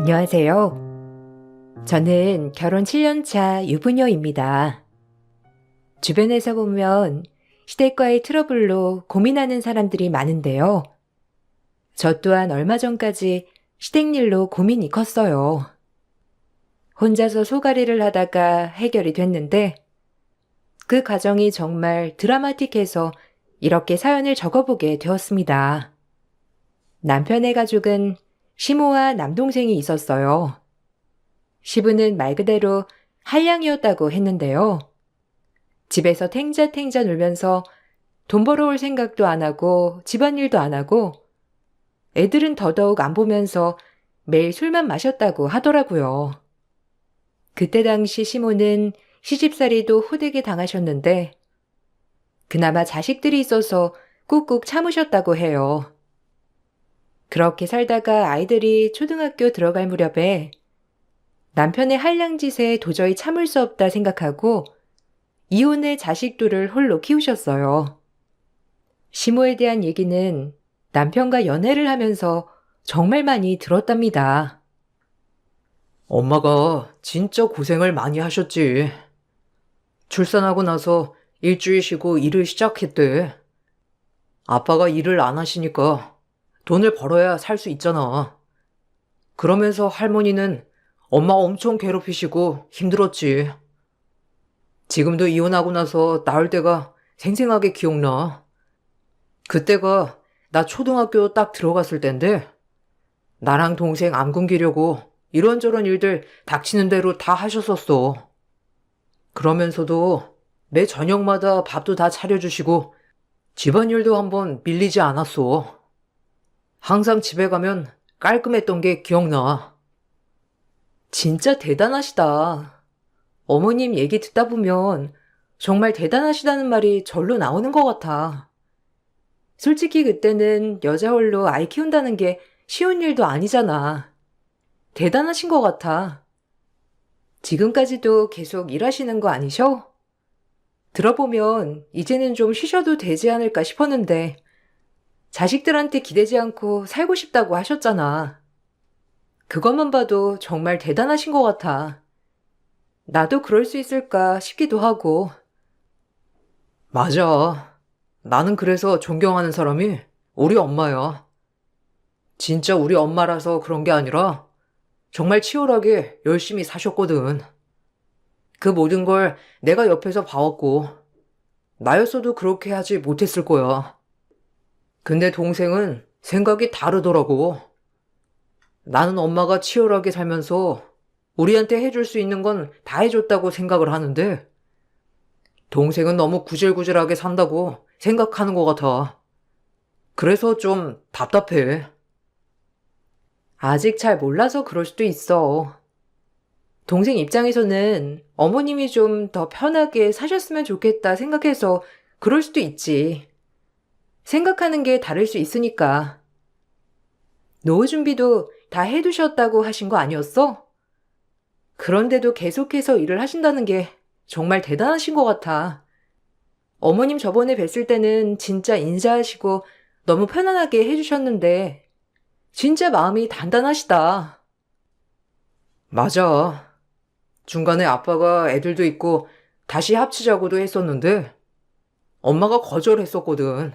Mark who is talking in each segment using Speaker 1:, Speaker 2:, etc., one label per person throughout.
Speaker 1: 안녕하세요. 저는 결혼 7년 차 유부녀입니다. 주변에서 보면 시댁과의 트러블로 고민하는 사람들이 많은데요. 저 또한 얼마 전까지 시댁 일로 고민이 컸어요. 혼자서 소가리를 하다가 해결이 됐는데 그 과정이 정말 드라마틱해서 이렇게 사연을 적어보게 되었습니다. 남편의 가족은 시모와 남동생이 있었어요. 시부는 말 그대로 한량이었다고 했는데요. 집에서 탱자탱자 놀면서 돈 벌어올 생각도 안 하고 집안일도 안 하고 애들은 더더욱 안 보면서 매일 술만 마셨다고 하더라고요. 그때 당시 시모는 시집살이도 호되게 당하셨는데 그나마 자식들이 있어서 꾹꾹 참으셨다고 해요. 그렇게 살다가 아이들이 초등학교 들어갈 무렵에 남편의 한량짓에 도저히 참을 수 없다 생각하고 이혼해 자식들을 홀로 키우셨어요. 시모에 대한 얘기는 남편과 연애를 하면서 정말 많이 들었답니다.
Speaker 2: 엄마가 진짜 고생을 많이 하셨지. 출산하고 나서 일주일 쉬고 일을 시작했대. 아빠가 일을 안 하시니까 돈을 벌어야 살 수 있잖아. 그러면서 할머니는 엄마 엄청 괴롭히시고 힘들었지. 지금도 이혼하고 나서 나올 때가 생생하게 기억나. 그때가 나 초등학교 딱 들어갔을 땐데 나랑 동생 안 굶기려고 이런저런 일들 닥치는 대로 다 하셨었어. 그러면서도 매 저녁마다 밥도 다 차려주시고 집안일도 한번 밀리지 않았어. 항상 집에 가면 깔끔했던 게 기억나.
Speaker 1: 진짜 대단하시다. 어머님 얘기 듣다 보면 정말 대단하시다는 말이 절로 나오는 것 같아. 솔직히 그때는 여자 홀로 아이 키운다는 게 쉬운 일도 아니잖아. 대단하신 것 같아. 지금까지도 계속 일하시는 거 아니셔? 들어보면 이제는 좀 쉬셔도 되지 않을까 싶었는데 자식들한테 기대지 않고 살고 싶다고 하셨잖아. 그것만 봐도 정말 대단하신 것 같아. 나도 그럴 수 있을까 싶기도 하고.
Speaker 2: 맞아. 나는 그래서 존경하는 사람이 우리 엄마야. 진짜 우리 엄마라서 그런 게 아니라 정말 치열하게 열심히 사셨거든. 그 모든 걸 내가 옆에서 봐왔고, 나였어도 그렇게 하지 못했을 거야. 근데 동생은 생각이 다르더라고. 나는 엄마가 치열하게 살면서 우리한테 해줄 수 있는 건 다 해줬다고 생각을 하는데, 동생은 너무 구질구질하게 산다고 생각하는 것 같아. 그래서 좀 답답해.
Speaker 1: 아직 잘 몰라서 그럴 수도 있어. 동생 입장에서는 어머님이 좀 더 편하게 사셨으면 좋겠다 생각해서 그럴 수도 있지. 생각하는 게 다를 수 있으니까. 노후 준비도 다 해두셨다고 하신 거 아니었어? 그런데도 계속해서 일을 하신다는 게 정말 대단하신 것 같아. 어머님 저번에 뵀을 때는 진짜 인사하시고 너무 편안하게 해주셨는데 진짜 마음이 단단하시다.
Speaker 2: 맞아. 중간에 아빠가 애들도 있고 다시 합치자고도 했었는데 엄마가 거절했었거든.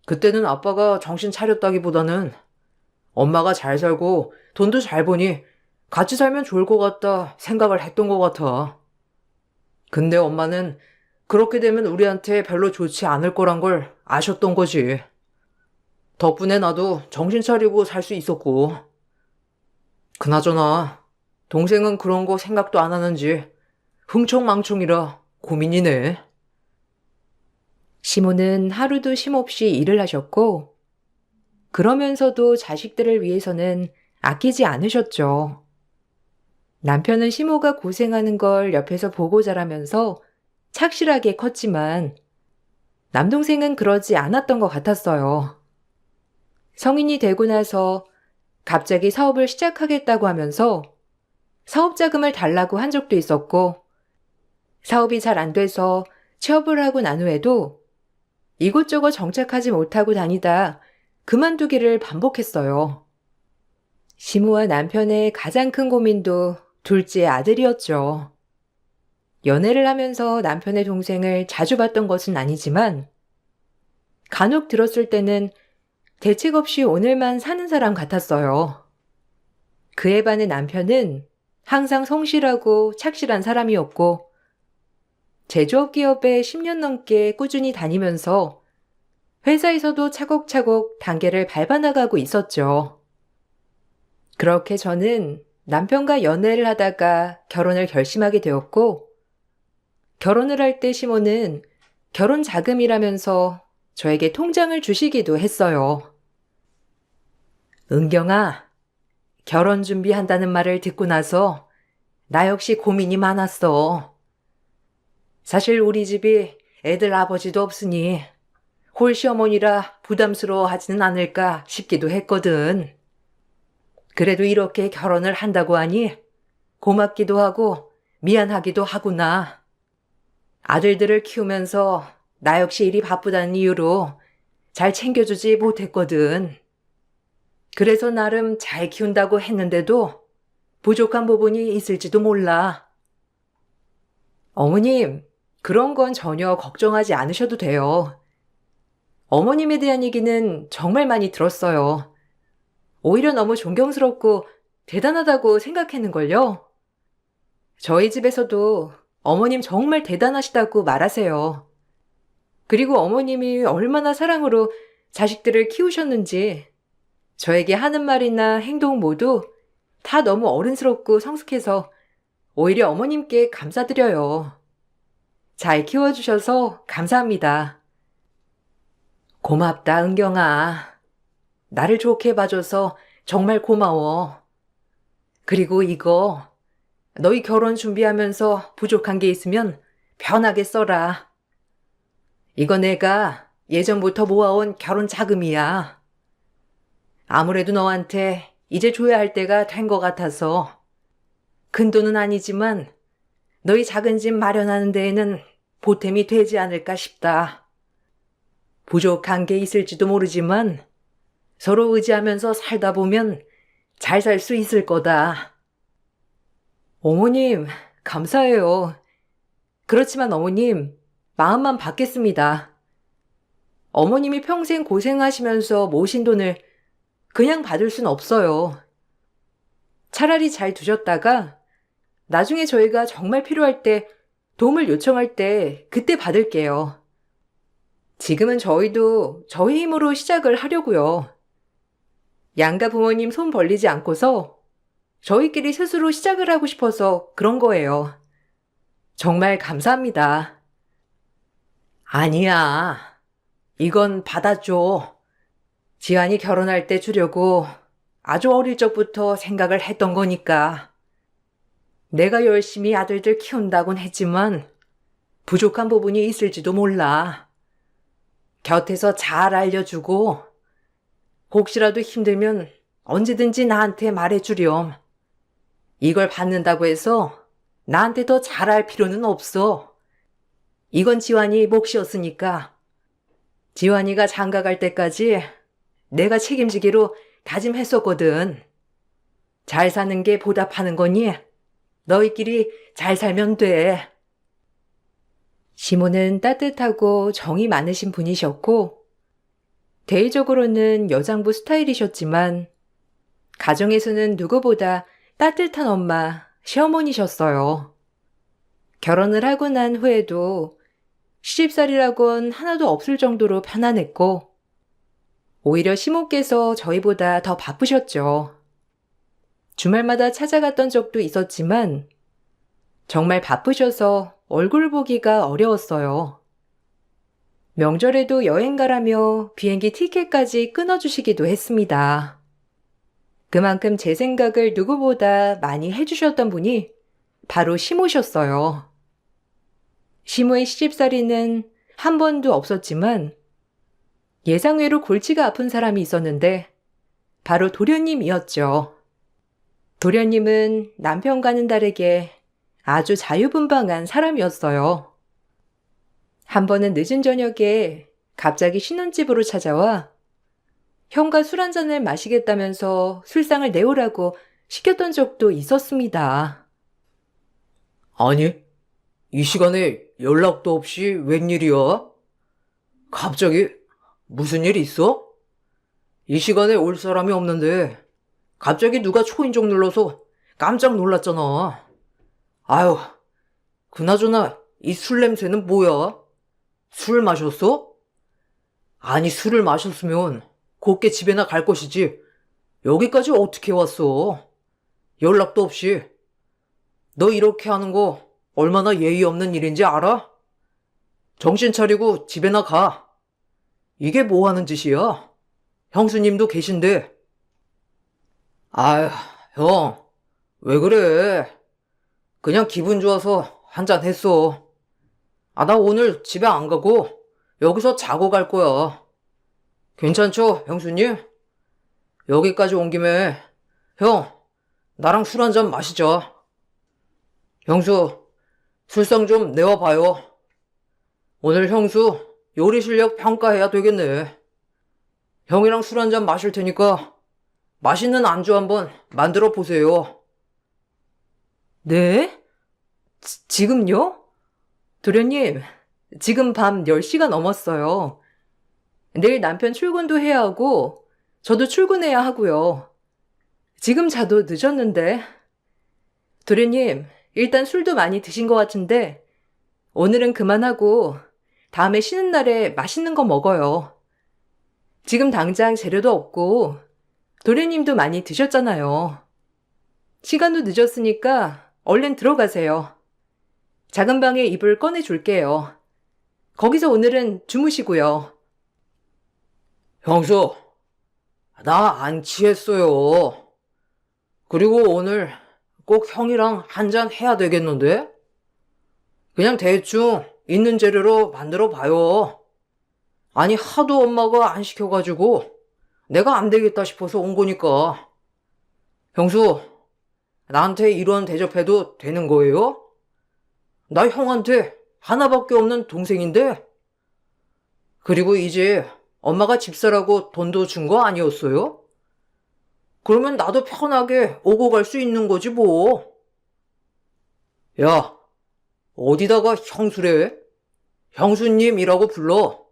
Speaker 2: 그때는 아빠가 정신 차렸다기보다는 엄마가 잘 살고 돈도 잘 버니 같이 살면 좋을 것 같다 생각을 했던 것 같아. 근데 엄마는 그렇게 되면 우리한테 별로 좋지 않을 거란 걸 아셨던 거지. 덕분에 나도 정신 차리고 살 수 있었고. 그나저나 동생은 그런 거 생각도 안 하는지 흥청망청이라 고민이네.
Speaker 1: 시모는 하루도 쉼없이 일을 하셨고 그러면서도 자식들을 위해서는 아끼지 않으셨죠. 남편은 시모가 고생하는 걸 옆에서 보고 자라면서 착실하게 컸지만 남동생은 그러지 않았던 것 같았어요. 성인이 되고 나서 갑자기 사업을 시작하겠다고 하면서 사업 자금을 달라고 한 적도 있었고 사업이 잘 안 돼서 취업을 하고 난 후에도 이곳저곳 정착하지 못하고 다니다 그만두기를 반복했어요. 시무와 남편의 가장 큰 고민도 둘째 아들이었죠. 연애를 하면서 남편의 동생을 자주 봤던 것은 아니지만 간혹 들었을 때는 대책 없이 오늘만 사는 사람 같았어요. 그에 반해 남편은 항상 성실하고 착실한 사람이었고 제조업 기업에 10년 넘게 꾸준히 다니면서 회사에서도 차곡차곡 단계를 밟아나가고 있었죠. 그렇게 저는 남편과 연애를 하다가 결혼을 결심하게 되었고 결혼을 할 때 시모는 결혼 자금이라면서 저에게 통장을 주시기도 했어요. 은경아, 결혼 준비한다는 말을 듣고 나서 나 역시 고민이 많았어. 사실 우리 집이 애들 아버지도 없으니 홀시어머니라 부담스러워하지는 않을까 싶기도 했거든. 그래도 이렇게 결혼을 한다고 하니 고맙기도 하고 미안하기도 하구나. 아들들을 키우면서 나 역시 일이 바쁘다는 이유로 잘 챙겨주지 못했거든. 그래서 나름 잘 키운다고 했는데도 부족한 부분이 있을지도 몰라. 어머님, 그런 건 전혀 걱정하지 않으셔도 돼요. 어머님에 대한 얘기는 정말 많이 들었어요. 오히려 너무 존경스럽고 대단하다고 생각했는걸요. 저희 집에서도 어머님 정말 대단하시다고 말하세요. 그리고 어머님이 얼마나 사랑으로 자식들을 키우셨는지 저에게 하는 말이나 행동 모두 다 너무 어른스럽고 성숙해서 오히려 어머님께 감사드려요. 잘 키워주셔서 감사합니다. 고맙다, 은경아. 나를 좋게 봐줘서 정말 고마워. 그리고 이거 너희 결혼 준비하면서 부족한 게 있으면 편하게 써라. 이거 내가 예전부터 모아온 결혼 자금이야. 아무래도 너한테 이제 줘야 할 때가 된 것 같아서 큰 돈은 아니지만 너희 작은 집 마련하는 데에는 보탬이 되지 않을까 싶다. 부족한 게 있을지도 모르지만 서로 의지하면서 살다 보면 잘 살 수 있을 거다. 어머님, 감사해요. 그렇지만 어머님, 마음만 받겠습니다. 어머님이 평생 고생하시면서 모신 돈을 그냥 받을 순 없어요. 차라리 잘 두셨다가 나중에 저희가 정말 필요할 때 도움을 요청할 때 그때 받을게요. 지금은 저희도 저희 힘으로 시작을 하려고요. 양가 부모님 손 벌리지 않고서 저희끼리 스스로 시작을 하고 싶어서 그런 거예요. 정말 감사합니다. 아니야. 이건 받아줘. 지환이 결혼할 때 주려고 아주 어릴 적부터 생각을 했던 거니까. 내가 열심히 아들들 키운다곤 했지만 부족한 부분이 있을지도 몰라. 곁에서 잘 알려주고 혹시라도 힘들면 언제든지 나한테 말해주렴. 이걸 받는다고 해서 나한테 더 잘할 필요는 없어. 이건 지환이 몫이었으니까. 지환이가 장가 갈 때까지 내가 책임지기로 다짐했었거든. 잘 사는 게 보답하는 거니 너희끼리 잘 살면 돼. 시모는 따뜻하고 정이 많으신 분이셨고 대외적으로는 여장부 스타일이셨지만 가정에서는 누구보다 따뜻한 엄마, 시어머니셨어요. 결혼을 하고 난 후에도 시집살이라곤 하나도 없을 정도로 편안했고 오히려 시모께서 저희보다 더 바쁘셨죠. 주말마다 찾아갔던 적도 있었지만 정말 바쁘셔서 얼굴 보기가 어려웠어요. 명절에도 여행 가라며 비행기 티켓까지 끊어주시기도 했습니다. 그만큼 제 생각을 누구보다 많이 해주셨던 분이 바로 시모셨어요. 시모의 시집살이는 한 번도 없었지만 예상외로 골치가 아픈 사람이 있었는데 바로 도련님이었죠. 도련님은 남편과는 다르게 아주 자유분방한 사람이었어요. 한 번은 늦은 저녁에 갑자기 신혼집으로 찾아와 형과 술 한 잔을 마시겠다면서 술상을 내오라고 시켰던 적도 있었습니다.
Speaker 2: 아니, 이 시간에 연락도 없이 웬일이야? 갑자기 무슨 일 있어? 이 시간에 올 사람이 없는데 갑자기 누가 초인종 눌러서 깜짝 놀랐잖아. 아유, 그나저나 이 술 냄새는 뭐야? 술 마셨어? 아니, 술을 마셨으면 곱게 집에나 갈 것이지. 여기까지 어떻게 왔어? 연락도 없이. 너 이렇게 하는 거 얼마나 예의 없는 일인지 알아? 정신 차리고 집에나 가. 이게 뭐 하는 짓이야? 형수님도 계신데. 아휴, 형, 왜 그래? 그냥 기분 좋아서 한잔 했어. 아, 나 오늘 집에 안 가고 여기서 자고 갈 거야. 괜찮죠, 형수님? 여기까지 온 김에 형, 나랑 술 한잔 마시자. 형수, 술상 좀 내와봐요. 오늘 형수 요리 실력 평가해야 되겠네. 형이랑 술 한잔 마실 테니까 맛있는 안주 한번 만들어 보세요.
Speaker 1: 네? 지금요? 도련님, 지금 밤 10시가 넘었어요. 내일 남편 출근도 해야 하고, 저도 출근해야 하고요. 지금 자도 늦었는데. 도련님, 일단 술도 많이 드신 것 같은데, 오늘은 그만하고, 다음에 쉬는 날에 맛있는 거 먹어요. 지금 당장 재료도 없고, 도련님도 많이 드셨잖아요. 시간도 늦었으니까 얼른 들어가세요. 작은 방에 이불 꺼내줄게요. 거기서 오늘은 주무시고요.
Speaker 2: 형수, 나 안 취했어요. 그리고 오늘 꼭 형이랑 한잔 해야 되겠는데? 그냥 대충 있는 재료로 만들어 봐요. 아니, 하도 엄마가 안 시켜가지고 내가 안 되겠다 싶어서 온 거니까. 형수, 나한테 이런 대접해도 되는 거예요? 나 형한테 하나밖에 없는 동생인데? 그리고 이제 엄마가 집사라고 돈도 준 거 아니었어요? 그러면 나도 편하게 오고 갈 수 있는 거지 뭐. 야, 어디다가 형수래? 형수님이라고 불러.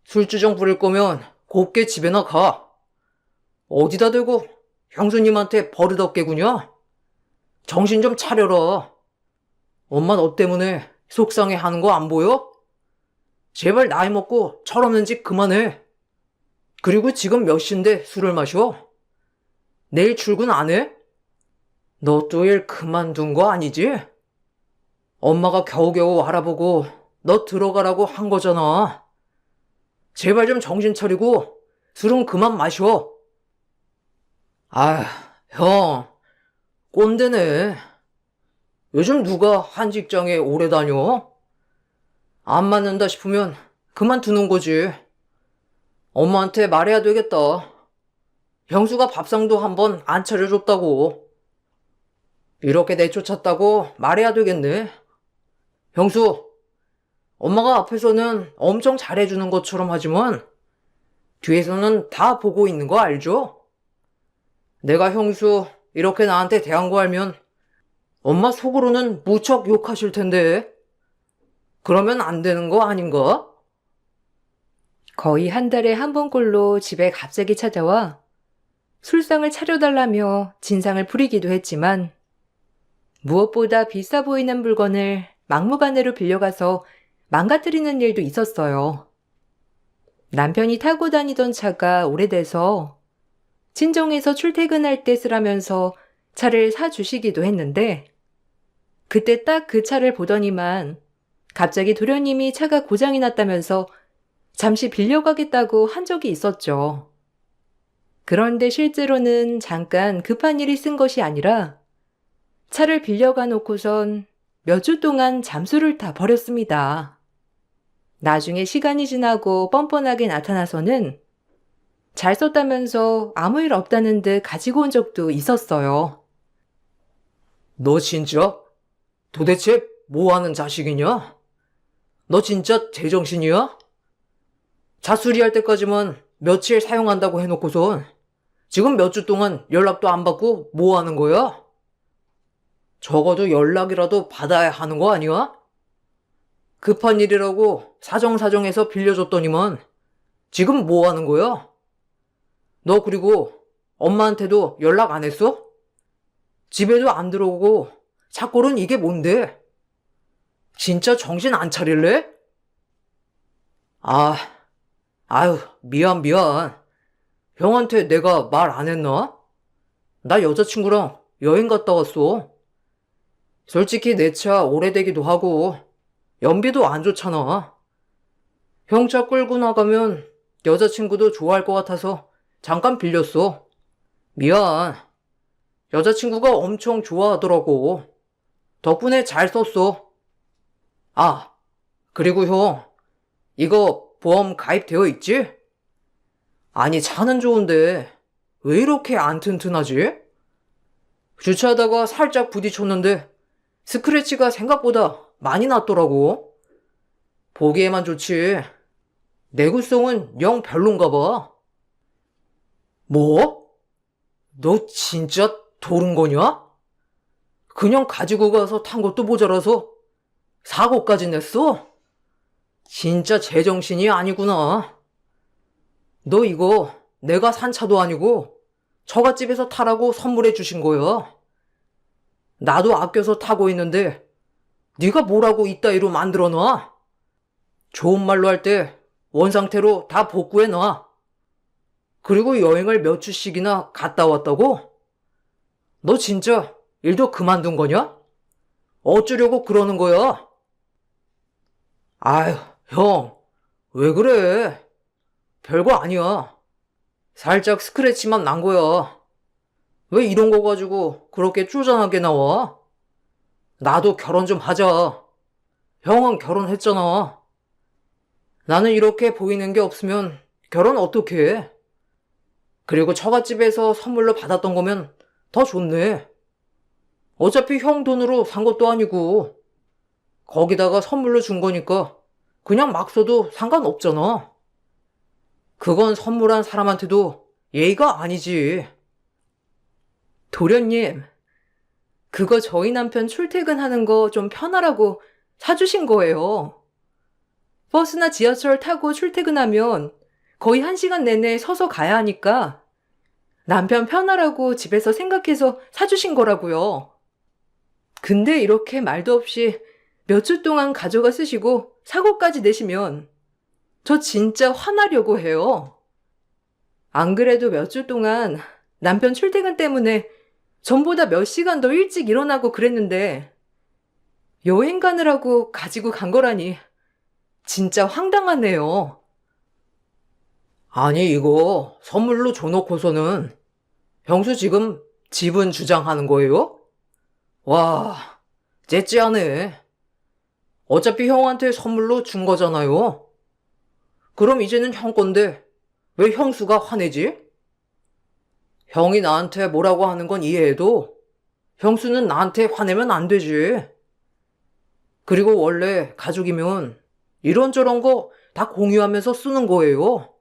Speaker 2: 술주정 부릴 거면 곱게 집에나 가. 어디다 대고 형수님한테 버릇없게 구냐? 정신 좀 차려라. 엄마 너 때문에 속상해 하는 거 안 보여? 제발 나이 먹고 철없는 짓 그만해. 그리고 지금 몇 시인데 술을 마셔? 내일 출근 안 해? 너 또 일 그만둔 거 아니지? 엄마가 겨우겨우 알아보고 너 들어가라고 한 거잖아. 제발 좀 정신 차리고 술은 그만 마셔. 아, 형, 꼰대네. 요즘 누가 한 직장에 오래 다녀? 안 맞는다 싶으면 그만두는 거지. 엄마한테 말해야 되겠다. 형수가 밥상도 한번 안 차려줬다고. 이렇게 내쫓았다고 말해야 되겠네. 형수, 엄마가 앞에서는 엄청 잘해주는 것처럼 하지만 뒤에서는 다 보고 있는 거 알죠? 내가 형수 이렇게 나한테 대한 거 알면 엄마 속으로는 무척 욕하실 텐데. 그러면 안 되는 거 아닌가?
Speaker 1: 거의 한 달에 한 번꼴로 집에 갑자기 찾아와 술상을 차려달라며 진상을 부리기도 했지만 무엇보다 비싸 보이는 물건을 막무가내로 빌려가서 망가뜨리는 일도 있었어요. 남편이 타고 다니던 차가 오래돼서 친정에서 출퇴근할 때 쓰라면서 차를 사주시기도 했는데 그때 딱 그 차를 보더니만 갑자기 도련님이 차가 고장이 났다면서 잠시 빌려가겠다고 한 적이 있었죠. 그런데 실제로는 잠깐 급한 일이 쓴 것이 아니라 차를 빌려가 놓고선 몇 주 동안 잠수를 타 버렸습니다. 나중에 시간이 지나고 뻔뻔하게 나타나서는 잘 썼다면서 아무 일 없다는 듯 가지고 온 적도 있었어요.
Speaker 2: 너 진짜? 도대체 뭐 하는 자식이냐? 너 진짜 제정신이야? 자수리 할 때까지만 며칠 사용한다고 해놓고선 지금 몇 주 동안 연락도 안 받고 뭐 하는 거야? 적어도 연락이라도 받아야 하는 거 아니야? 급한 일이라고 사정사정해서 빌려줬더니만 지금 뭐 하는 거야? 너 그리고 엄마한테도 연락 안 했어? 집에도 안 들어오고 자꾸는 이게 뭔데? 진짜 정신 안 차릴래? 아, 아유, 미안. 형한테 내가 말 안 했나? 나 여자친구랑 여행 갔다 왔어. 솔직히 내 차 오래되기도 하고 연비도 안 좋잖아. 형 차 끌고 나가면 여자친구도 좋아할 것 같아서 잠깐 빌렸어. 미안. 여자친구가 엄청 좋아하더라고. 덕분에 잘 썼어. 아, 그리고 형, 이거 보험 가입되어 있지? 아니, 차는 좋은데 왜 이렇게 안 튼튼하지? 주차하다가 살짝 부딪혔는데 스크래치가 생각보다 많이 났더라고. 보기에만 좋지 내구성은 영 별론가 봐. 뭐? 너 진짜 도른 거냐? 그냥 가지고 가서 탄 것도 모자라서 사고까지 냈어? 진짜 제정신이 아니구나. 너 이거 내가 산 차도 아니고 처갓집에서 타라고 선물해 주신 거야. 나도 아껴서 타고 있는데 네가 뭐라고 이따위로 만들어 놔? 좋은 말로 할 때 원상태로 다 복구해 놔. 그리고 여행을 몇 주씩이나 갔다 왔다고? 너 진짜 일도 그만둔 거냐? 어쩌려고 그러는 거야? 아휴, 형, 왜 그래? 별거 아니야. 살짝 스크래치만 난 거야. 왜 이런 거 가지고 그렇게 쪼잔하게 나와? 나도 결혼 좀 하자. 형은 결혼했잖아. 나는 이렇게 보이는 게 없으면 결혼 어떻게 해? 그리고 처갓집에서 선물로 받았던 거면 더 좋네. 어차피 형 돈으로 산 것도 아니고 거기다가 선물로 준 거니까 그냥 막 써도 상관없잖아. 그건 선물한 사람한테도 예의가 아니지.
Speaker 1: 도련님, 그거 저희 남편 출퇴근하는 거 좀 편하라고 사주신 거예요. 버스나 지하철 타고 출퇴근하면 거의 1시간 내내 서서 가야 하니까 남편 편하라고 집에서 생각해서 사주신 거라고요. 근데 이렇게 말도 없이 몇 주 동안 가져가 쓰시고 사고까지 내시면 저 진짜 화나려고 해요. 안 그래도 몇 주 동안 남편 출퇴근 때문에 전보다 몇 시간 더 일찍 일어나고 그랬는데 여행 가느라고 가지고 간 거라니 진짜 황당하네요.
Speaker 2: 아니, 이거 선물로 줘놓고서는 형수 지금 지분 주장하는 거예요? 와, 째째하네. 어차피 형한테 선물로 준 거잖아요. 그럼 이제는 형 건데 왜 형수가 화내지? 형이 나한테 뭐라고 하는 건 이해해도 형수는 나한테 화내면 안 되지. 그리고 원래 가족이면 이런저런 거 다 공유하면서 쓰는 거예요.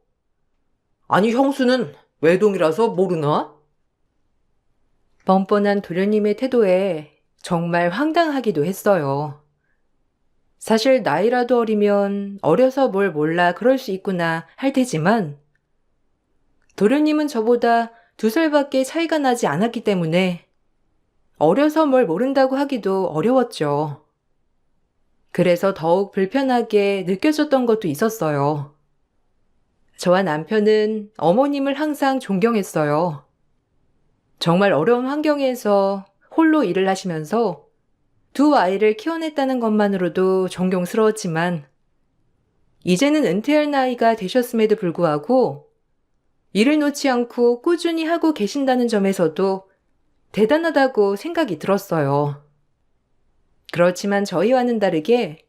Speaker 2: 아니, 형수는 외동이라서 모르나?
Speaker 1: 뻔뻔한 도련님의 태도에 정말 황당하기도 했어요. 사실 나이라도 어리면 어려서 뭘 몰라 그럴 수 있구나 할 테지만 도련님은 저보다 2살밖에 차이가 나지 않았기 때문에 어려서 뭘 모른다고 하기도 어려웠죠. 그래서 더욱 불편하게 느껴졌던 것도 있었어요. 저와 남편은 어머님을 항상 존경했어요. 정말 어려운 환경에서 홀로 일을 하시면서 2 아이를 키워냈다는 것만으로도 존경스러웠지만 이제는 은퇴할 나이가 되셨음에도 불구하고 일을 놓지 않고 꾸준히 하고 계신다는 점에서도 대단하다고 생각이 들었어요. 그렇지만 저희와는 다르게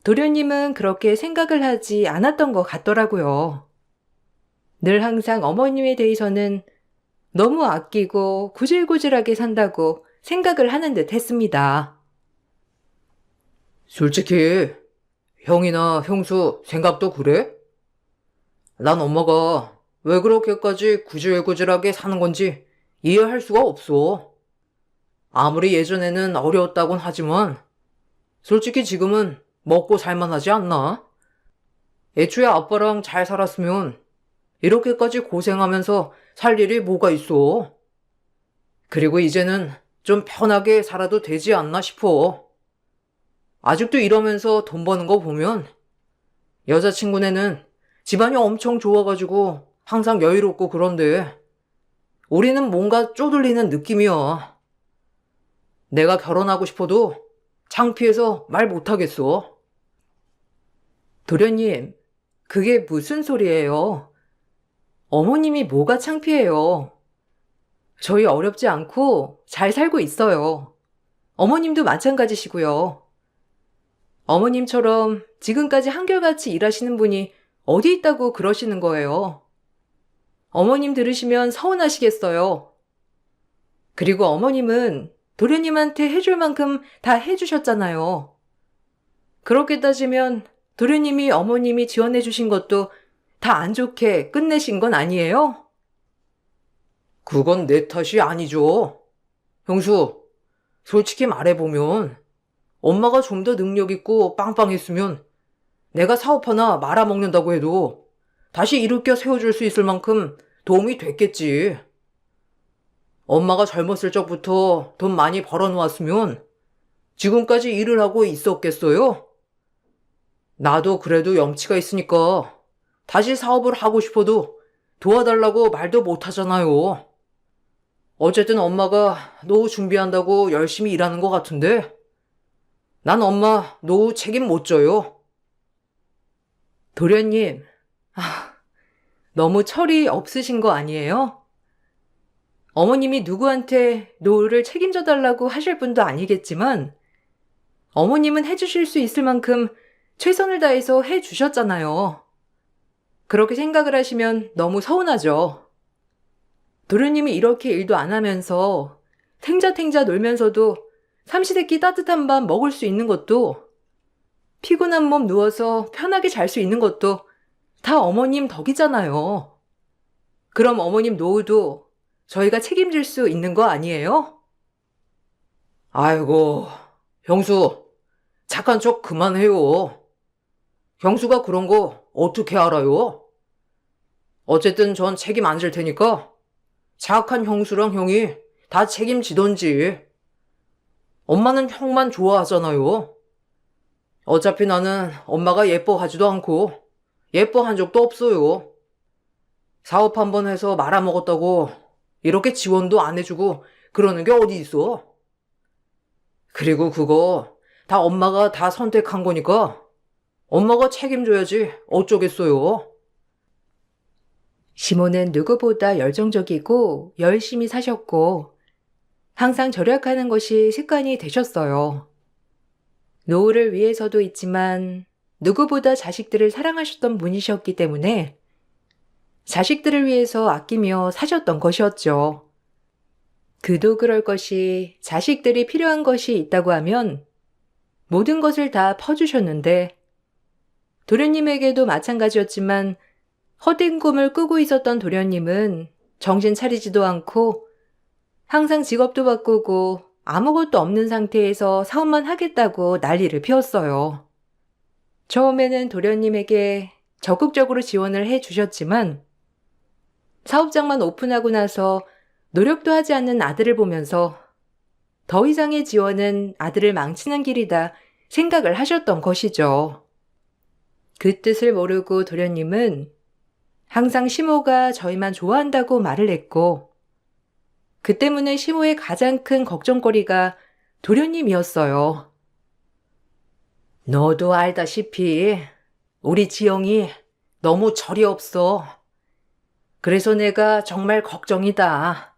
Speaker 1: 도련님은 그렇게 생각을 하지 않았던 것 같더라고요. 늘 항상 어머님에 대해서는 너무 아끼고 구질구질하게 산다고 생각을 하는 듯 했습니다.
Speaker 2: 솔직히 형이나 형수 생각도 그래? 난 엄마가 왜 그렇게까지 구질구질하게 사는 건지 이해할 수가 없어. 아무리 예전에는 어려웠다곤 하지만 솔직히 지금은 먹고 살만하지 않나? 애초에 아빠랑 잘 살았으면 이렇게까지 고생하면서 살 일이 뭐가 있어. 그리고 이제는 좀 편하게 살아도 되지 않나 싶어. 아직도 이러면서 돈 버는 거 보면 여자친구네는 집안이 엄청 좋아가지고 항상 여유롭고 그런데 우리는 뭔가 쪼들리는 느낌이야. 내가 결혼하고 싶어도 창피해서 말 못하겠어.
Speaker 1: 도련님, 그게 무슨 소리예요? 어머님이 뭐가 창피해요? 저희 어렵지 않고 잘 살고 있어요. 어머님도 마찬가지시고요. 어머님처럼 지금까지 한결같이 일하시는 분이 어디 있다고 그러시는 거예요? 어머님 들으시면 서운하시겠어요. 그리고 어머님은 도련님한테 해줄 만큼 다 해주셨잖아요. 그렇게 따지면 도련님이 어머님이 지원해 주신 것도 다 안 좋게 끝내신 건 아니에요?
Speaker 2: 그건 내 탓이 아니죠. 형수, 솔직히 말해보면 엄마가 좀 더 능력 있고 빵빵했으면 내가 사업 하나 말아먹는다고 해도 다시 일으켜 세워줄 수 있을 만큼 도움이 됐겠지. 엄마가 젊었을 적부터 돈 많이 벌어놓았으면 지금까지 일을 하고 있었겠어요? 나도 그래도 염치가 있으니까 다시 사업을 하고 싶어도 도와달라고 말도 못하잖아요. 어쨌든 엄마가 노후 준비한다고 열심히 일하는 것 같은데 난 엄마 노후 책임 못 져요.
Speaker 1: 도련님, 너무 철이 없으신 거 아니에요? 어머님이 누구한테 노후를 책임져 달라고 하실 분도 아니겠지만 어머님은 해주실 수 있을 만큼 최선을 다해서 해주셨잖아요. 그렇게 생각을 하시면 너무 서운하죠. 도련님이 이렇게 일도 안 하면서 탱자탱자 놀면서도 삼시세끼 따뜻한 밥 먹을 수 있는 것도 피곤한 몸 누워서 편하게 잘 수 있는 것도 다 어머님 덕이잖아요. 그럼 어머님 노후도 저희가 책임질 수 있는 거 아니에요?
Speaker 2: 아이고, 형수, 착한 척 그만해요. 형수가 그런 거 어떻게 알아요? 어쨌든 전 책임 안 질 테니까 착한 형수랑 형이 다 책임지던지. 엄마는 형만 좋아하잖아요. 어차피 나는 엄마가 예뻐하지도 않고 예뻐한 적도 없어요. 사업 한번 해서 말아먹었다고 이렇게 지원도 안 해주고 그러는 게 어디 있어? 그리고 그거 다 엄마가 다 선택한 거니까 엄마가 책임져야지 어쩌겠어요.
Speaker 1: 시모는 누구보다 열정적이고 열심히 사셨고 항상 절약하는 것이 습관이 되셨어요. 노후를 위해서도 있지만 누구보다 자식들을 사랑하셨던 분이셨기 때문에 자식들을 위해서 아끼며 사셨던 것이었죠. 그도 그럴 것이 자식들이 필요한 것이 있다고 하면 모든 것을 다 퍼주셨는데 도련님에게도 마찬가지였지만 헛된 꿈을 꾸고 있었던 도련님은 정신 차리지도 않고 항상 직업도 바꾸고 아무것도 없는 상태에서 사업만 하겠다고 난리를 피웠어요. 처음에는 도련님에게 적극적으로 지원을 해주셨지만 사업장만 오픈하고 나서 노력도 하지 않는 아들을 보면서 더 이상의 지원은 아들을 망치는 길이다 생각을 하셨던 것이죠. 그 뜻을 모르고 도련님은 항상 시모가 저희만 좋아한다고 말을 했고 그 때문에 시모의 가장 큰 걱정거리가 도련님이었어요. 너도 알다시피 우리 지영이 너무 철이 없어. 그래서 내가 정말 걱정이다.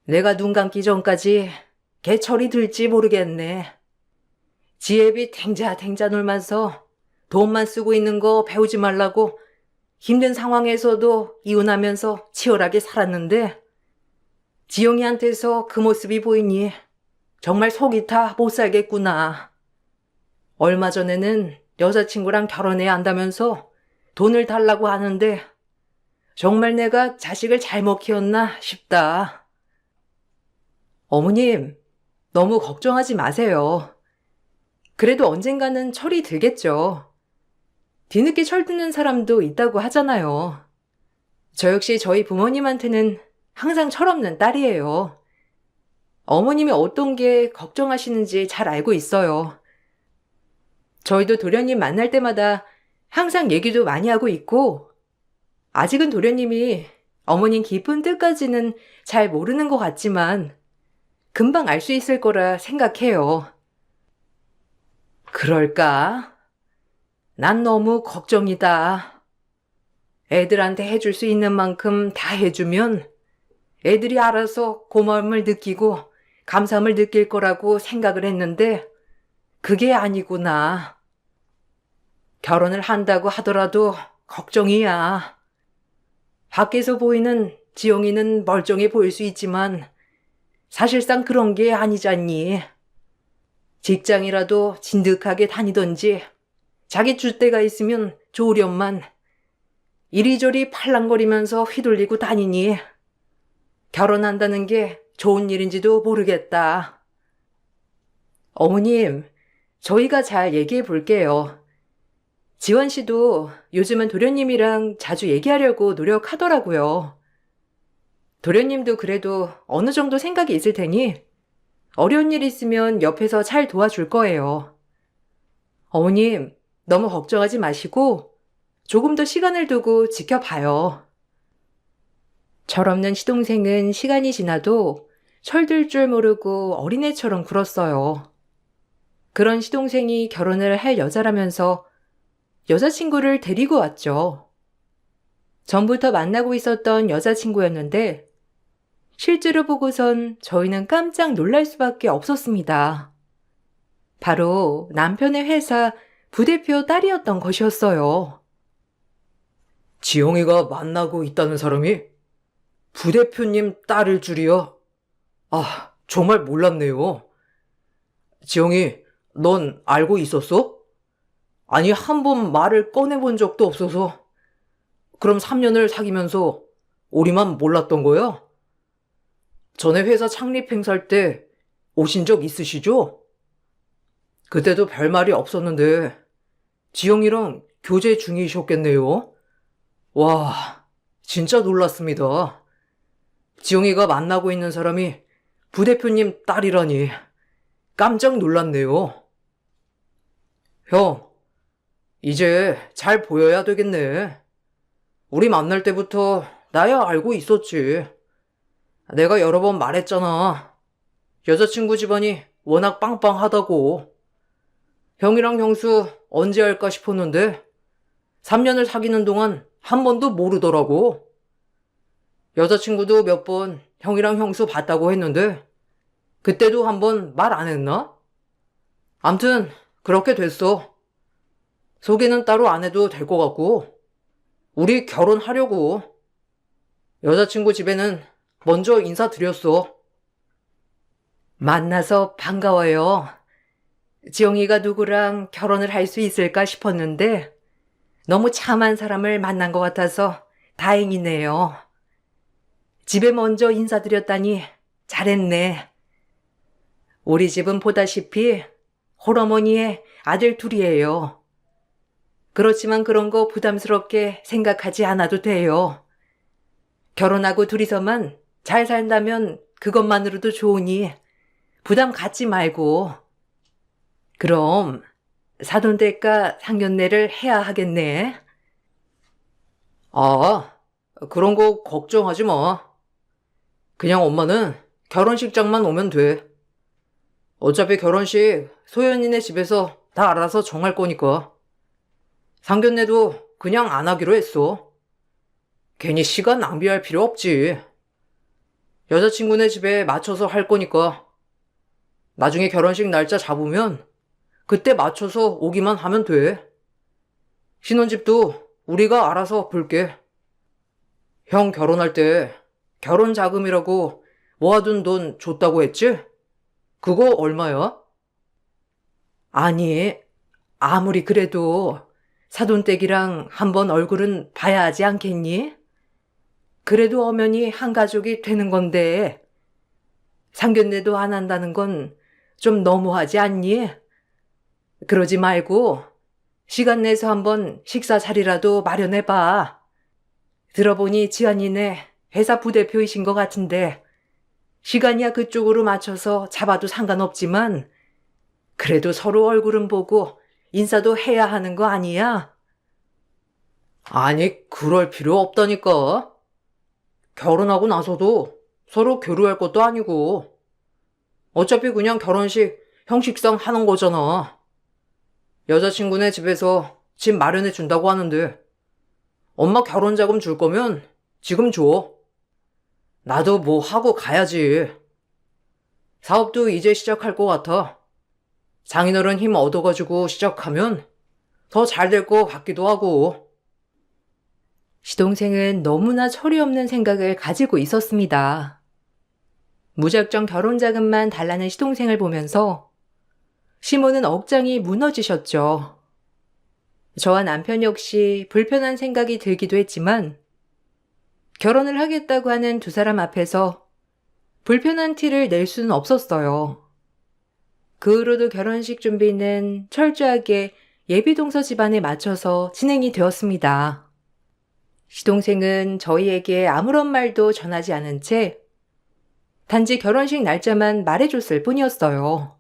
Speaker 1: 내가 눈 감기 전까지 걔 철이 들지 모르겠네. 지혜비 탱자탱자 놀면서 돈만 쓰고 있는 거 배우지 말라고 힘든 상황에서도 이혼하면서 치열하게 살았는데 지영이한테서 그 모습이 보이니 정말 속이 다 못 살겠구나. 얼마 전에는 여자친구랑 결혼해야 한다면서 돈을 달라고 하는데 정말 내가 자식을 잘못 키웠나 싶다. 어머님, 너무 걱정하지 마세요. 그래도 언젠가는 철이 들겠죠. 뒤늦게 철드는 사람도 있다고 하잖아요. 저 역시 저희 부모님한테는 항상 철없는 딸이에요. 어머님이 어떤 게 걱정하시는지 잘 알고 있어요. 저희도 도련님 만날 때마다 항상 얘기도 많이 하고 있고, 아직은 도련님이 어머님 깊은 뜻까지는 잘 모르는 것 같지만, 금방 알 수 있을 거라 생각해요. 그럴까? 난 너무 걱정이다. 애들한테 해줄 수 있는 만큼 다 해주면 애들이 알아서 고마움을 느끼고 감사함을 느낄 거라고 생각을 했는데 그게 아니구나. 결혼을 한다고 하더라도 걱정이야. 밖에서 보이는 지영이는 멀쩡해 보일 수 있지만 사실상 그런 게 아니잖니. 직장이라도 진득하게 다니던지 자기 줏대가 있으면 좋으련만 이리저리 팔랑거리면서 휘둘리고 다니니 결혼한다는 게 좋은 일인지도 모르겠다. 어머님, 저희가 잘 얘기해 볼게요. 지원 씨도 요즘은 도련님이랑 자주 얘기하려고 노력하더라고요. 도련님도 그래도 어느 정도 생각이 있을 테니 어려운 일 있으면 옆에서 잘 도와줄 거예요. 어머님, 너무 걱정하지 마시고 조금 더 시간을 두고 지켜봐요. 철없는 시동생은 시간이 지나도 철들 줄 모르고 어린애처럼 굴었어요. 그런 시동생이 결혼을 할 여자라면서 여자친구를 데리고 왔죠. 전부터 만나고 있었던 여자친구였는데 실제로 보고선 저희는 깜짝 놀랄 수밖에 없었습니다. 바로 남편의 회사 부대표 딸이었던 것이었어요.
Speaker 2: 지영이가 만나고 있다는 사람이 부대표님 딸일 줄이야. 아, 정말 몰랐네요. 지영이, 넌 알고 있었어? 아니, 한 번 말을 꺼내본 적도 없어서. 그럼 3년을 사귀면서 우리만 몰랐던 거야? 전에 회사 창립 행사할 때 오신 적 있으시죠? 그때도 별말이 없었는데 지영이랑 교제 중이셨겠네요. 와, 진짜 놀랐습니다. 지영이가 만나고 있는 사람이 부대표님 딸이라니 깜짝 놀랐네요. 형, 이제 잘 보여야 되겠네. 우리 만날 때부터 나야 알고 있었지. 내가 여러 번 말했잖아. 여자친구 집안이 워낙 빵빵하다고. 형이랑 형수 언제 할까 싶었는데 3년을 사귀는 동안 한 번도 모르더라고. 여자친구도 몇 번 형이랑 형수 봤다고 했는데 그때도 한 번 말 안 했나? 암튼 그렇게 됐어. 소개는 따로 안 해도 될 것 같고 우리 결혼하려고. 여자친구 집에는 먼저 인사드렸어. 만나서 반가워요. 지영이가 누구랑 결혼을 할 수 있을까 싶었는데 너무 참한 사람을 만난 것 같아서 다행이네요. 집에 먼저 인사드렸다니 잘했네. 우리 집은 보다시피 홀어머니의 아들 둘이에요. 그렇지만 그런 거 부담스럽게 생각하지 않아도 돼요. 결혼하고 둘이서만 잘 산다면 그것만으로도 좋으니 부담 갖지 말고. 그럼 사돈댁과 상견례를 해야 하겠네. 아, 그런 거 걱정하지 마. 그냥 엄마는 결혼식장만 오면 돼. 어차피 결혼식 소연이네 집에서 다 알아서 정할 거니까. 상견례도 그냥 안 하기로 했어. 괜히 시간 낭비할 필요 없지. 여자친구네 집에 맞춰서 할 거니까. 나중에 결혼식 날짜 잡으면 그때 맞춰서 오기만 하면 돼. 신혼집도 우리가 알아서 볼게. 형 결혼할 때 결혼 자금이라고 모아둔 돈 줬다고 했지? 그거 얼마야? 아니, 아무리 그래도 사돈댁이랑 한번 얼굴은 봐야 하지 않겠니? 그래도 엄연히 한 가족이 되는 건데 상견례도 안 한다는 건 좀 너무하지 않니? 그러지 말고 시간 내서 한번 식사 자리라도 마련해봐. 들어보니 지안이네 회사 부대표이신 것 같은데 시간이야 그쪽으로 맞춰서 잡아도 상관없지만 그래도 서로 얼굴은 보고 인사도 해야 하는 거 아니야? 아니, 그럴 필요 없다니까. 결혼하고 나서도 서로 교류할 것도 아니고 어차피 그냥 결혼식 형식상 하는 거잖아. 여자친구네 집에서 집 마련해 준다고 하는데 엄마 결혼 자금 줄 거면 지금 줘. 나도 뭐 하고 가야지. 사업도 이제 시작할 것 같아. 장인어른 힘 얻어가지고 시작하면 더 잘 될 것 같기도 하고.
Speaker 1: 시동생은 너무나 철이 없는 생각을 가지고 있었습니다. 무작정 결혼 자금만 달라는 시동생을 보면서 시모는 억장이 무너지셨죠. 저와 남편 역시 불편한 생각이 들기도 했지만 결혼을 하겠다고 하는 두 사람 앞에서 불편한 티를 낼 수는 없었어요. 그 후로도 결혼식 준비는 철저하게 예비동서 집안에 맞춰서 진행이 되었습니다. 시동생은 저희에게 아무런 말도 전하지 않은 채 단지 결혼식 날짜만 말해줬을 뿐이었어요.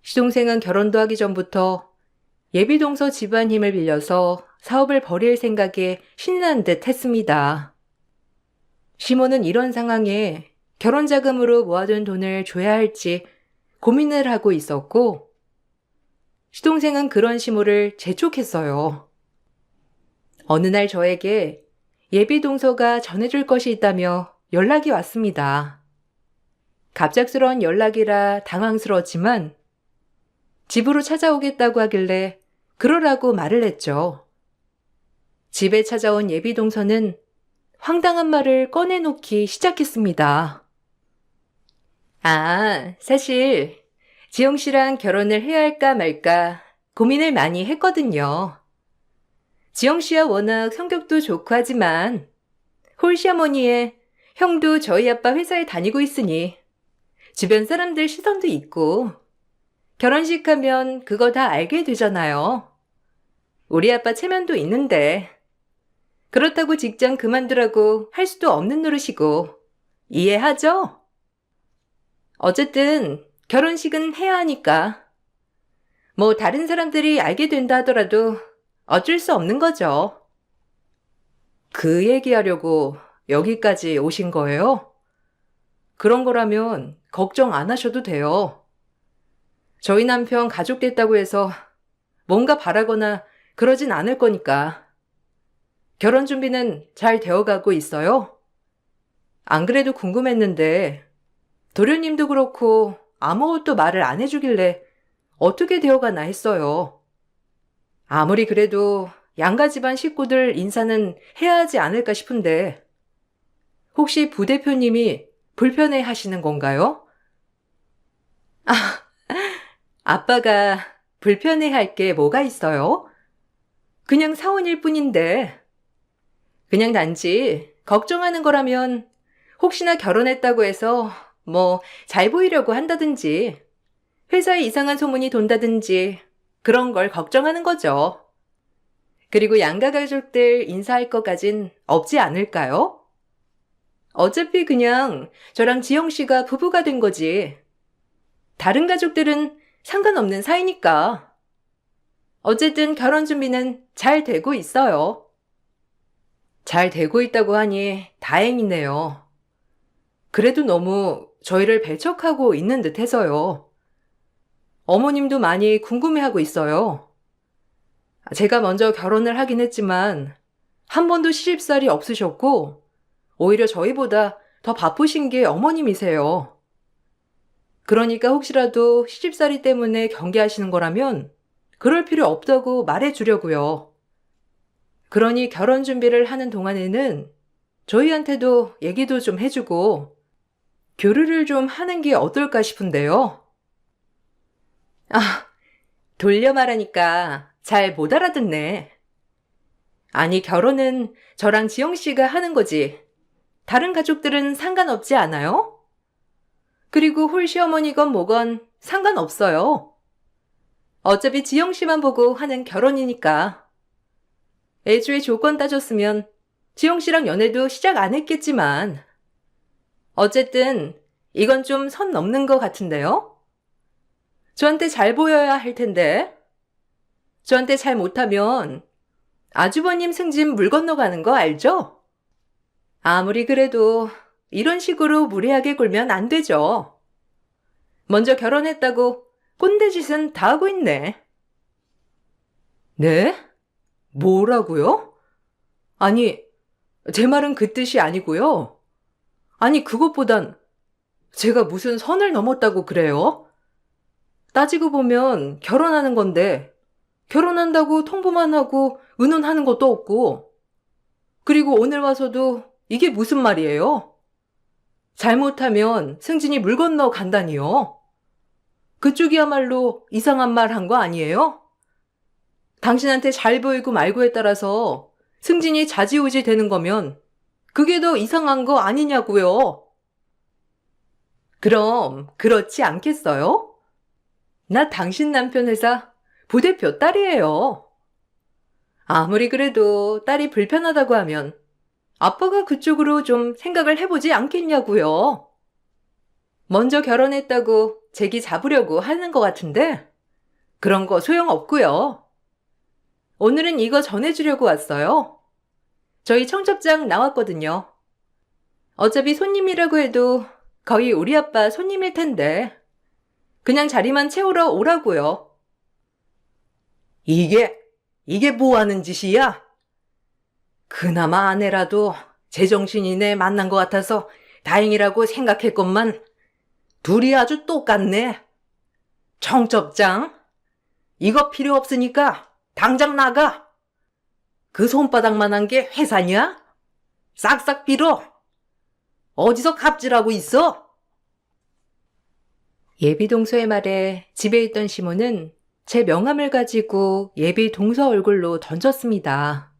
Speaker 1: 시동생은 결혼도 하기 전부터 예비동서 집안 힘을 빌려서 사업을 벌일 생각에 신이 난 듯 했습니다. 시모는 이런 상황에 결혼 자금으로 모아둔 돈을 줘야 할지 고민을 하고 있었고, 시동생은 그런 시모를 재촉했어요. 어느 날 저에게 예비동서가 전해줄 것이 있다며 연락이 왔습니다. 갑작스러운 연락이라 당황스러웠지만 집으로 찾아오겠다고 하길래 그러라고 말을 했죠. 집에 찾아온 예비동서는 황당한 말을 꺼내놓기 시작했습니다. 사실 지영 씨랑 결혼을 해야 할까 말까 고민을 많이 했거든요. 지영 씨와 워낙 성격도 좋고 하지만 홀시어머니의 형도 저희 아빠 회사에 다니고 있으니 주변 사람들 시선도 있고 결혼식 하면 그거 다 알게 되잖아요. 우리 아빠 체면도 있는데 그렇다고 직장 그만두라고 할 수도 없는 노릇이고 이해하죠? 어쨌든 결혼식은 해야 하니까 뭐 다른 사람들이 알게 된다 하더라도 어쩔 수 없는 거죠. 그 얘기하려고 여기까지 오신 거예요? 그런 거라면 걱정 안 하셔도 돼요. 저희 남편 가족 됐다고 해서 뭔가 바라거나 그러진 않을 거니까. 결혼 준비는 잘 되어가고 있어요? 안 그래도 궁금했는데 도련님도 그렇고 아무것도 말을 안 해주길래 어떻게 되어가나 했어요. 아무리 그래도 양가 집안 식구들 인사는 해야 하지 않을까 싶은데 혹시 부대표님이 불편해 하시는 건가요? 아빠가 불편해 할 게 뭐가 있어요? 그냥 사원일 뿐인데 그냥 단지 걱정하는 거라면 혹시나 결혼했다고 해서 뭐 잘 보이려고 한다든지 회사에 이상한 소문이 돈다든지 그런 걸 걱정하는 거죠. 그리고 양가 가족들 인사할 것까진 없지 않을까요? 어차피 그냥 저랑 지영 씨가 부부가 된 거지. 다른 가족들은 상관없는 사이니까. 어쨌든 결혼 준비는 잘 되고 있어요. 잘 되고 있다고 하니 다행이네요. 그래도 너무 저희를 배척하고 있는 듯 해서요. 어머님도 많이 궁금해하고 있어요. 제가 먼저 결혼을 하긴 했지만 한 번도 시집살이 없으셨고 오히려 저희보다 더 바쁘신 게 어머님이세요. 그러니까 혹시라도 시집살이 때문에 경계하시는 거라면 그럴 필요 없다고 말해주려고요. 그러니 결혼 준비를 하는 동안에는 저희한테도 얘기도 좀 해주고 교류를 좀 하는 게 어떨까 싶은데요. 돌려 말하니까 잘 못 알아듣네. 아니, 결혼은 저랑 지영 씨가 하는 거지. 다른 가족들은 상관없지 않아요? 그리고 홀시어머니건 뭐건 상관없어요. 어차피 지영 씨만 보고 하는 결혼이니까. 애초에 조건 따졌으면 지영 씨랑 연애도 시작 안 했겠지만. 어쨌든 이건 좀 선 넘는 것 같은데요? 저한테 잘 보여야 할 텐데. 저한테 잘 못하면 아주버님 승진 물 건너가는 거 알죠? 아무리 그래도 이런 식으로 무리하게 굴면 안 되죠. 먼저 결혼했다고 꼰대짓은 다 하고 있네. 네? 뭐라고요? 아니, 제 말은 그 뜻이 아니고요. 아니, 그것보단 제가 무슨 선을 넘었다고 그래요? 따지고 보면 결혼하는 건데 결혼한다고 통보만 하고 의논하는 것도 없고 그리고 오늘 와서도 이게 무슨 말이에요? 잘못하면 승진이 물 건너 간다니요. 그쪽이야말로 이상한 말 한 거 아니에요? 당신한테 잘 보이고 말고에 따라서 승진이 좌지우지 되는 거면 그게 더 이상한 거 아니냐고요. 그럼 그렇지 않겠어요? 나 당신 남편 회사 부대표 딸이에요. 아무리 그래도 딸이 불편하다고 하면 아빠가 그쪽으로 좀 생각을 해보지 않겠냐고요. 먼저 결혼했다고 제기 잡으려고 하는 것 같은데 그런 거 소용없고요. 오늘은 이거 전해주려고 왔어요. 저희 청첩장 나왔거든요. 어차피 손님이라고 해도 거의 우리 아빠 손님일 텐데 그냥 자리만 채우러 오라고요. 이게 뭐 하는 짓이야? 그나마 아내라도 제정신이네 만난 것 같아서 다행이라고 생각했건만 둘이 아주 똑같네. 청첩장? 이거 필요 없으니까 당장 나가. 그 손바닥만한 게 회사냐? 싹싹 빌어. 어디서 갑질하고 있어? 예비 동서의 말에 집에 있던 시몬은 제 명함을 가지고 예비 동서 얼굴로 던졌습니다.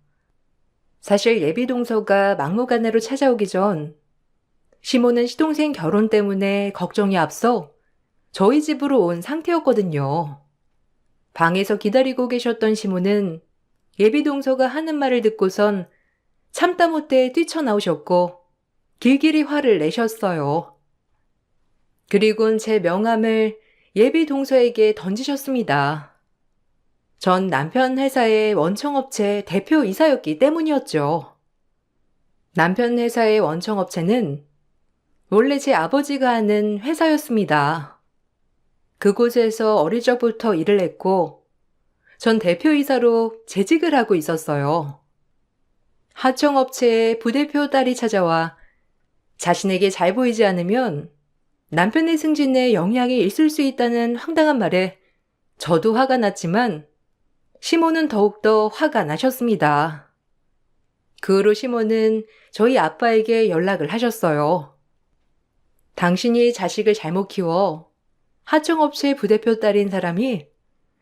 Speaker 1: 사실 예비 동서가 막무가내로 찾아오기 전 시몬은 시동생 결혼 때문에 걱정이 앞서 저희 집으로 온 상태였거든요. 방에서 기다리고 계셨던 시몬은 예비 동서가 하는 말을 듣고선 참다 못해 뛰쳐나오셨고 길길이 화를 내셨어요. 그리곤 제 명함을 예비 동서에게 던지셨습니다. 전 남편 회사의 원청업체 대표이사였기 때문이었죠. 남편 회사의 원청업체는 원래 제 아버지가 하는 회사였습니다. 그곳에서 어릴 적부터 일을 했고 전 대표이사로 재직을 하고 있었어요. 하청업체의 부대표 딸이 찾아와 자신에게 잘 보이지 않으면 남편의 승진에 영향이 있을 수 있다는 황당한 말에 저도 화가 났지만 시몬은 더욱더 화가 나셨습니다. 그 후로 시몬은 저희 아빠에게 연락을 하셨어요. 당신이 자식을 잘못 키워 하청업체 부대표 딸인 사람이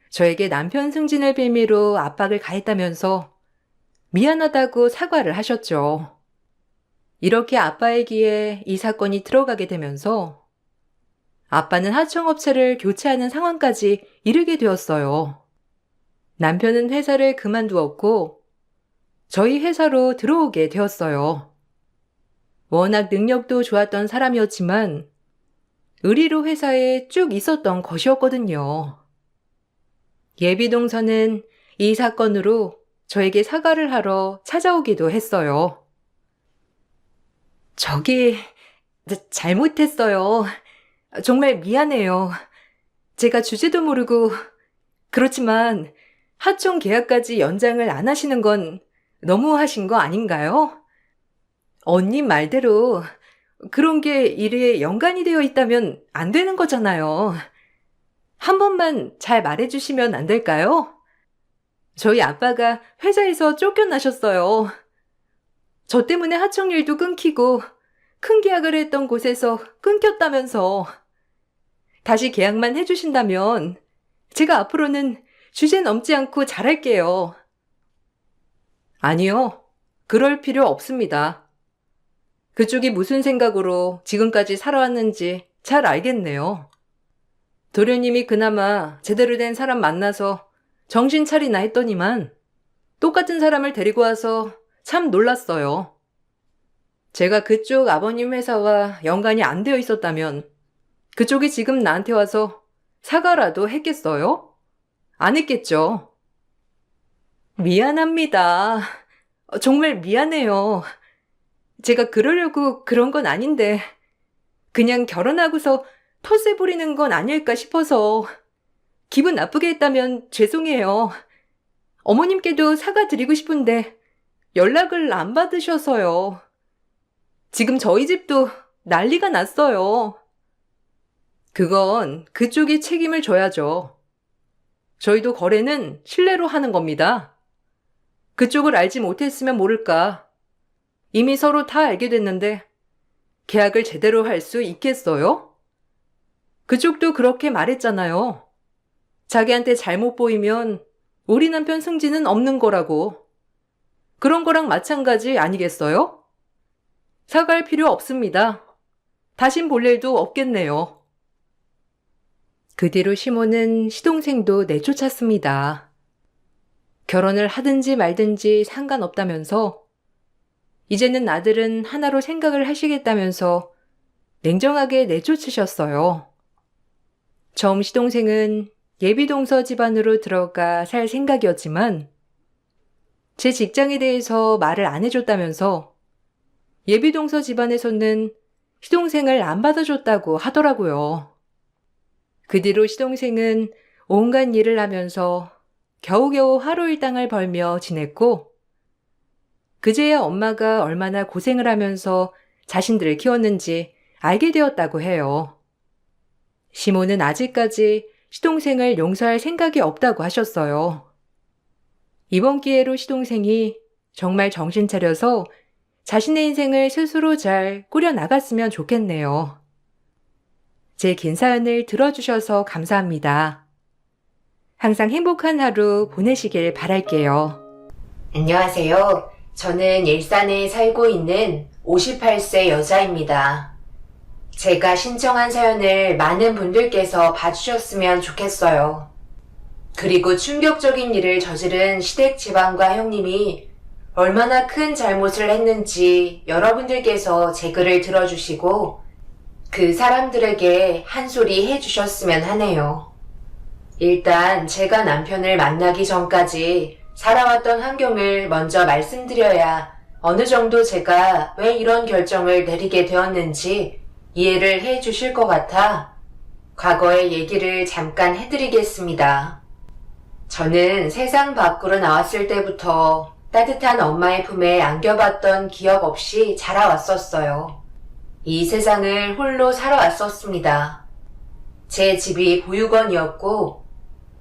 Speaker 1: 저에게 남편 승진을 빌미로 압박을 가했다면서 미안하다고 사과를 하셨죠. 이렇게 아빠의 귀에 이 사건이 들어가게 되면서 아빠는 하청업체를 교체하는 상황까지 이르게 되었어요. 남편은 회사를 그만두었고 저희 회사로 들어오게 되었어요. 워낙 능력도 좋았던 사람이었지만 의리로 회사에 쭉 있었던 것이었거든요. 예비동서는 이 사건으로 저에게 사과를 하러 찾아오기도 했어요. 저기 잘못했어요. 정말 미안해요. 제가 주제도 모르고 그렇지만 하청 계약까지 연장을 안 하시는 건 너무하신 거 아닌가요? 언니 말대로 그런 게 일에 연관이 되어 있다면 안 되는 거잖아요. 한 번만 잘 말해주시면 안 될까요? 저희 아빠가 회사에서 쫓겨나셨어요. 저 때문에 하청 일도 끊기고 큰 계약을 했던 곳에서 끊겼다면서. 다시 계약만 해주신다면 제가 앞으로는 주제 넘지 않고 잘할게요.
Speaker 2: 아니요. 그럴 필요 없습니다. 그쪽이 무슨 생각으로 지금까지 살아왔는지 잘 알겠네요. 도련님이 그나마 제대로 된 사람 만나서 정신 차리나 했더니만 똑같은 사람을 데리고 와서 참 놀랐어요. 제가 그쪽 아버님 회사와 연관이 안 되어 있었다면 그쪽이 지금 나한테 와서 사과라도 했겠어요? 안 했겠죠.
Speaker 1: 미안합니다. 정말 미안해요. 제가 그러려고 그런 건 아닌데 그냥 결혼하고서 텃세 부리는 건 아닐까 싶어서 기분 나쁘게 했다면 죄송해요. 어머님께도 사과드리고 싶은데 연락을 안 받으셔서요. 지금 저희 집도 난리가 났어요.
Speaker 2: 그건 그쪽이 책임을 져야죠. 저희도 거래는 신뢰로 하는 겁니다. 그쪽을 알지 못했으면 모를까. 이미 서로 다 알게 됐는데 계약을 제대로 할 수 있겠어요? 그쪽도 그렇게 말했잖아요. 자기한테 잘못 보이면 우리 남편 승진은 없는 거라고. 그런 거랑 마찬가지 아니겠어요? 사과할 필요 없습니다. 다신 볼 일도 없겠네요.
Speaker 1: 그 뒤로 시모는 시동생도 내쫓았습니다. 결혼을 하든지 말든지 상관없다면서 이제는 아들은 하나로 생각을 하시겠다면서 냉정하게 내쫓으셨어요. 처음 시동생은 예비동서 집안으로 들어가 살 생각이었지만 제 직장에 대해서 말을 안 해줬다면서 예비동서 집안에서는 시동생을 안 받아줬다고 하더라고요. 그 뒤로 시동생은 온갖 일을 하면서 겨우겨우 하루 일당을 벌며 지냈고 그제야 엄마가 얼마나 고생을 하면서 자신들을 키웠는지 알게 되었다고 해요. 시모는 아직까지 시동생을 용서할 생각이 없다고 하셨어요. 이번 기회로 시동생이 정말 정신 차려서 자신의 인생을 스스로 잘 꾸려나갔으면 좋겠네요. 제 긴 사연을 들어주셔서 감사합니다. 항상 행복한 하루 보내시길 바랄게요.
Speaker 3: 안녕하세요. 저는 일산에 살고 있는 58세 여자입니다. 제가 신청한 사연을 많은 분들께서 봐주셨으면 좋겠어요. 그리고 충격적인 일을 저지른 시댁 집안과 형님이 얼마나 큰 잘못을 했는지 여러분들께서 제 글을 들어주시고 그 사람들에게 한 소리 해주셨으면 하네요. 일단 제가 남편을 만나기 전까지 살아왔던 환경을 먼저 말씀드려야 어느 정도 제가 왜 이런 결정을 내리게 되었는지 이해를 해 주실 것 같아 과거의 얘기를 잠깐 해드리겠습니다. 저는 세상 밖으로 나왔을 때부터 따뜻한 엄마의 품에 안겨봤던 기억 없이 자라왔었어요. 이 세상을 홀로 살아왔었습니다. 제 집이 보육원이었고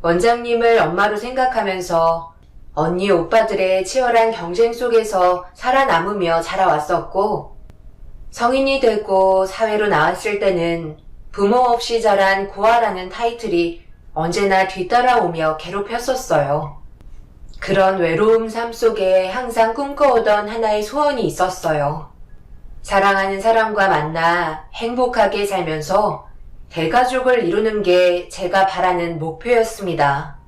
Speaker 3: 원장님을 엄마로 생각하면서 언니 오빠들의 치열한 경쟁 속에서 살아남으며 자라왔었고 성인이 되고 사회로 나왔을 때는 부모 없이 자란 고아라는 타이틀이 언제나 뒤따라오며 괴롭혔었어요. 그런 외로움 삶 속에 항상 꿈꿔오던 하나의 소원이 있었어요. 사랑하는 사람과 만나 행복하게 살면서 대가족을 이루는 게 제가 바라는 목표였습니다.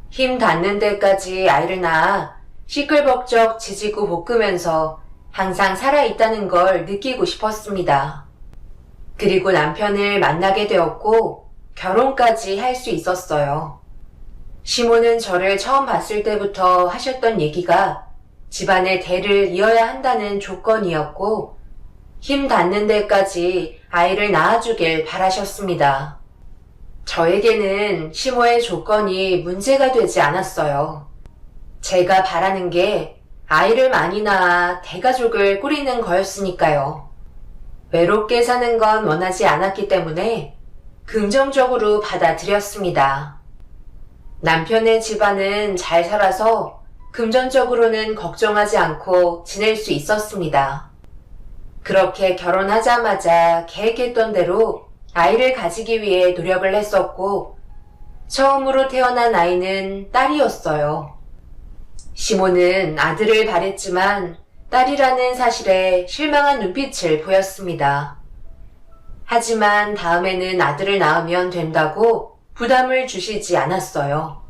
Speaker 3: 힘 닿는 데까지 아이를 낳아 시끌벅적 지지고 볶으면서 항상 살아있다는 걸 느끼고 싶었습니다. 그리고 남편을 만나게 되었고 결혼까지 할 수 있었어요. 시모는 저를 처음 봤을 때부터 하셨던 얘기가 집안의 대를 이어야 한다는 조건이었고 힘 닿는 데까지 아이를 낳아주길 바라셨습니다. 저에게는 시모의 조건이 문제가 되지 않았어요. 제가 바라는 게 아이를 많이 낳아 대가족을 꾸리는 거였으니까요. 외롭게 사는 건 원하지 않았기 때문에 긍정적으로 받아들였습니다. 남편의 집안은 잘 살아서 금전적으로는 걱정하지 않고 지낼 수 있었습니다. 그렇게 결혼하자마자 계획했던 대로 아이를 가지기 위해 노력을 했었고 처음으로 태어난 아이는 딸이었어요. 시모는 아들을 바랬지만 딸이라는 사실에 실망한 눈빛을 보였습니다. 하지만 다음에는 아들을 낳으면 된다고 부담을 주시지 않았어요.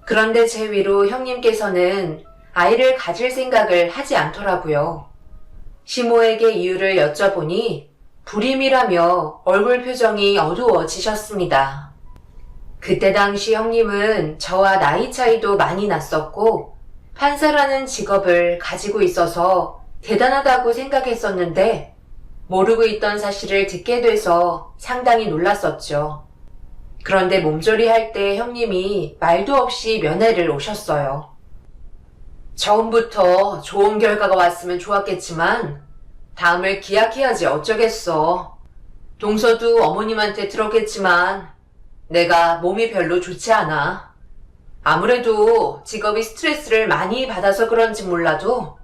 Speaker 3: 그런데 제 위로 형님께서는 아이를 가질 생각을 하지 않더라고요. 시모에게 이유를 여쭤보니 불임이라며 얼굴 표정이 어두워지셨습니다. 그때 당시 형님은 저와 나이 차이도 많이 났었고 판사라는 직업을 가지고 있어서 대단하다고 생각했었는데 모르고 있던 사실을 듣게 돼서 상당히 놀랐었죠. 그런데 몸조리 할 때 형님이 말도 없이 면회를 오셨어요. 처음부터 좋은 결과가 왔으면 좋았겠지만 다음을 기약해야지 어쩌겠어. 동서도 어머님한테 들었겠지만 내가 몸이 별로 좋지 않아. 아무래도 직업이 스트레스를 많이 받아서 그런지 몰라도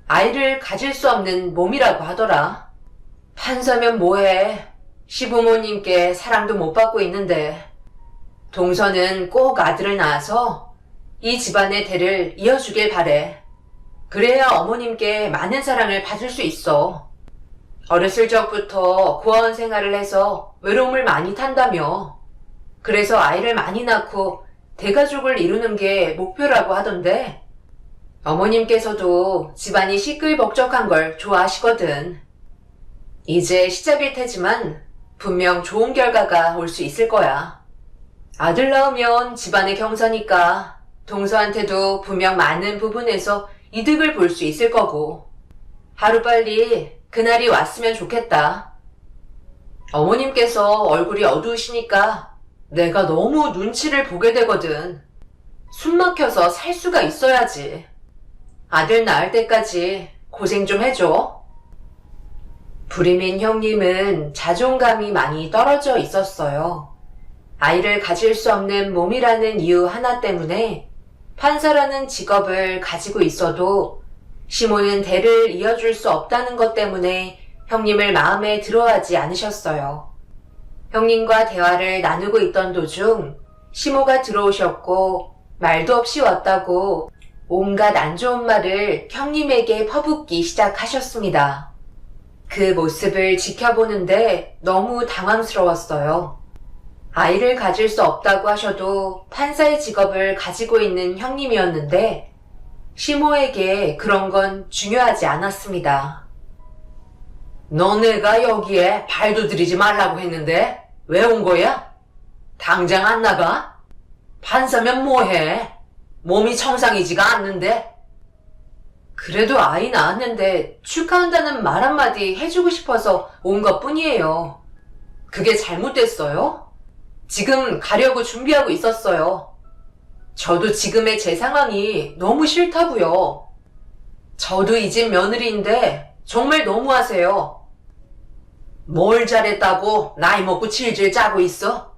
Speaker 3: 아이를 가질 수 없는 몸이라고 하더라. 판사면 뭐해. 시부모님께 사랑도 못 받고 있는데 동서는 꼭 아들을 낳아서 이 집안의 대를 이어주길 바래. 그래야 어머님께 많은 사랑을 받을 수 있어. 어렸을 적부터 고아원 생활을 해서 외로움을 많이 탄다며. 그래서 아이를 많이 낳고 대가족을 이루는 게 목표라고 하던데 어머님께서도 집안이 시끌벅적한 걸 좋아하시거든. 이제 시작일 테지만 분명 좋은 결과가 올 수 있을 거야. 아들 낳으면 집안의 경사니까 동서한테도 분명 많은 부분에서 이득을 볼 수 있을 거고 하루빨리 그날이 왔으면 좋겠다. 어머님께서 얼굴이 어두우시니까 내가 너무 눈치를 보게 되거든. 숨 막혀서 살 수가 있어야지. 아들 낳을 때까지 고생 좀 해줘. 불임인 형님은 자존감이 많이 떨어져 있었어요. 아이를 가질 수 없는 몸이라는 이유 하나 때문에 판사라는 직업을 가지고 있어도 시모는 대를 이어줄 수 없다는 것 때문에 형님을 마음에 들어하지 않으셨어요. 형님과 대화를 나누고 있던 도중 시모가 들어오셨고 말도 없이 왔다고 온갖 안 좋은 말을 형님에게 퍼붓기 시작하셨습니다. 그 모습을 지켜보는데 너무 당황스러웠어요. 아이를 가질 수 없다고 하셔도 판사의 직업을 가지고 있는 형님이었는데 시모에게 그런 건 중요하지 않았습니다. 너네가 여기에 발도 들이지 말라고 했는데 왜 온 거야? 당장 안 나가? 판사면 뭐해? 몸이 정상이지가 않는데? 그래도 아이 낳았는데 축하한다는 말 한마디 해주고 싶어서 온 것뿐이에요. 그게 잘못됐어요? 지금 가려고 준비하고 있었어요. 저도 지금의 제 상황이 너무 싫다고요. 저도 이 집 며느리인데 정말 너무하세요. 뭘 잘했다고 나이 먹고 질질 짜고 있어?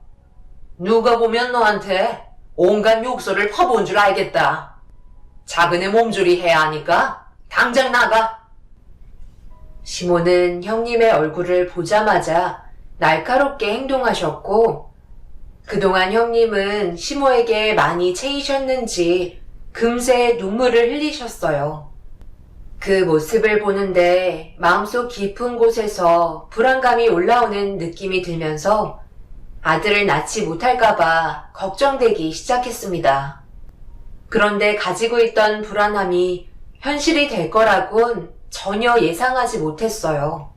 Speaker 3: 누가 보면 너한테 온갖 욕설을 퍼부은 줄 알겠다. 작은 애 몸조리 해야 하니까 당장 나가. 시모는 형님의 얼굴을 보자마자 날카롭게 행동하셨고 그동안 형님은 시모에게 많이 채이셨는지 금세 눈물을 흘리셨어요. 그 모습을 보는데 마음속 깊은 곳에서 불안감이 올라오는 느낌이 들면서 아들을 낳지 못할까봐 걱정되기 시작했습니다. 그런데 가지고 있던 불안함이 현실이 될 거라곤 전혀 예상하지 못했어요.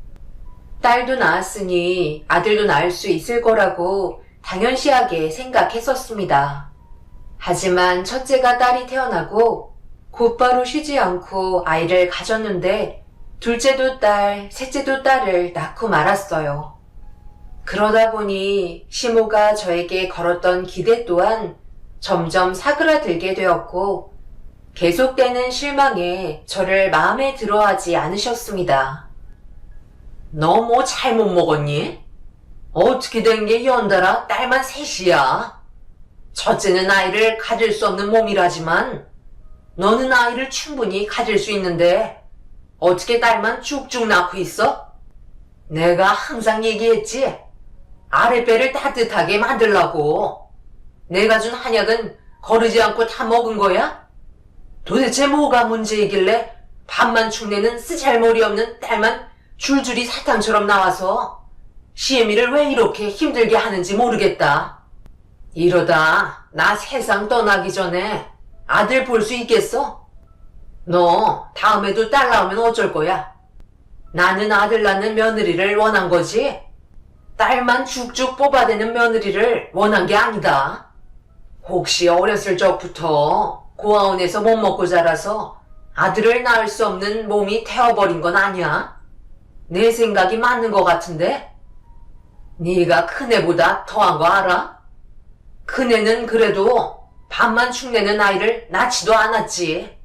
Speaker 3: 딸도 낳았으니 아들도 낳을 수 있을 거라고 당연시하게 생각했었습니다. 하지만 첫째가 딸이 태어나고 곧바로 쉬지 않고 아이를 가졌는데 둘째도 딸, 셋째도 딸을 낳고 말았어요. 그러다 보니 시모가 저에게 걸었던 기대 또한 점점 사그라들게 되었고 계속되는 실망에 저를 마음에 들어하지 않으셨습니다. 너 뭐 잘못 먹었니? 어떻게 된 게 연달아 딸만 셋이야? 첫째는 아이를 가질 수 없는 몸이라지만 너는 아이를 충분히 가질 수 있는데 어떻게 딸만 쭉쭉 낳고 있어? 내가 항상 얘기했지. 아랫배를 따뜻하게 만들라고. 내가 준 한약은 거르지 않고 다 먹은 거야? 도대체 뭐가 문제이길래 밥만 축내는 쓰잘머리 없는 딸만 줄줄이 사탕처럼 나와서 시애미를 왜 이렇게 힘들게 하는지 모르겠다. 이러다 나 세상 떠나기 전에 아들 볼 수 있겠어? 너 다음에도 딸 나오면 어쩔 거야? 나는 아들 낳는 며느리를 원한 거지? 딸만 쭉쭉 뽑아대는 며느리를 원한 게 아니다. 혹시 어렸을 적부터 고아원에서 못 먹고 자라서 아들을 낳을 수 없는 몸이 태워버린 건 아니야? 내 생각이 맞는 것 같은데? 네가 큰애보다 더한 거 알아? 큰애는 그래도 밥만 축내는 아이를 낳지도 않았지.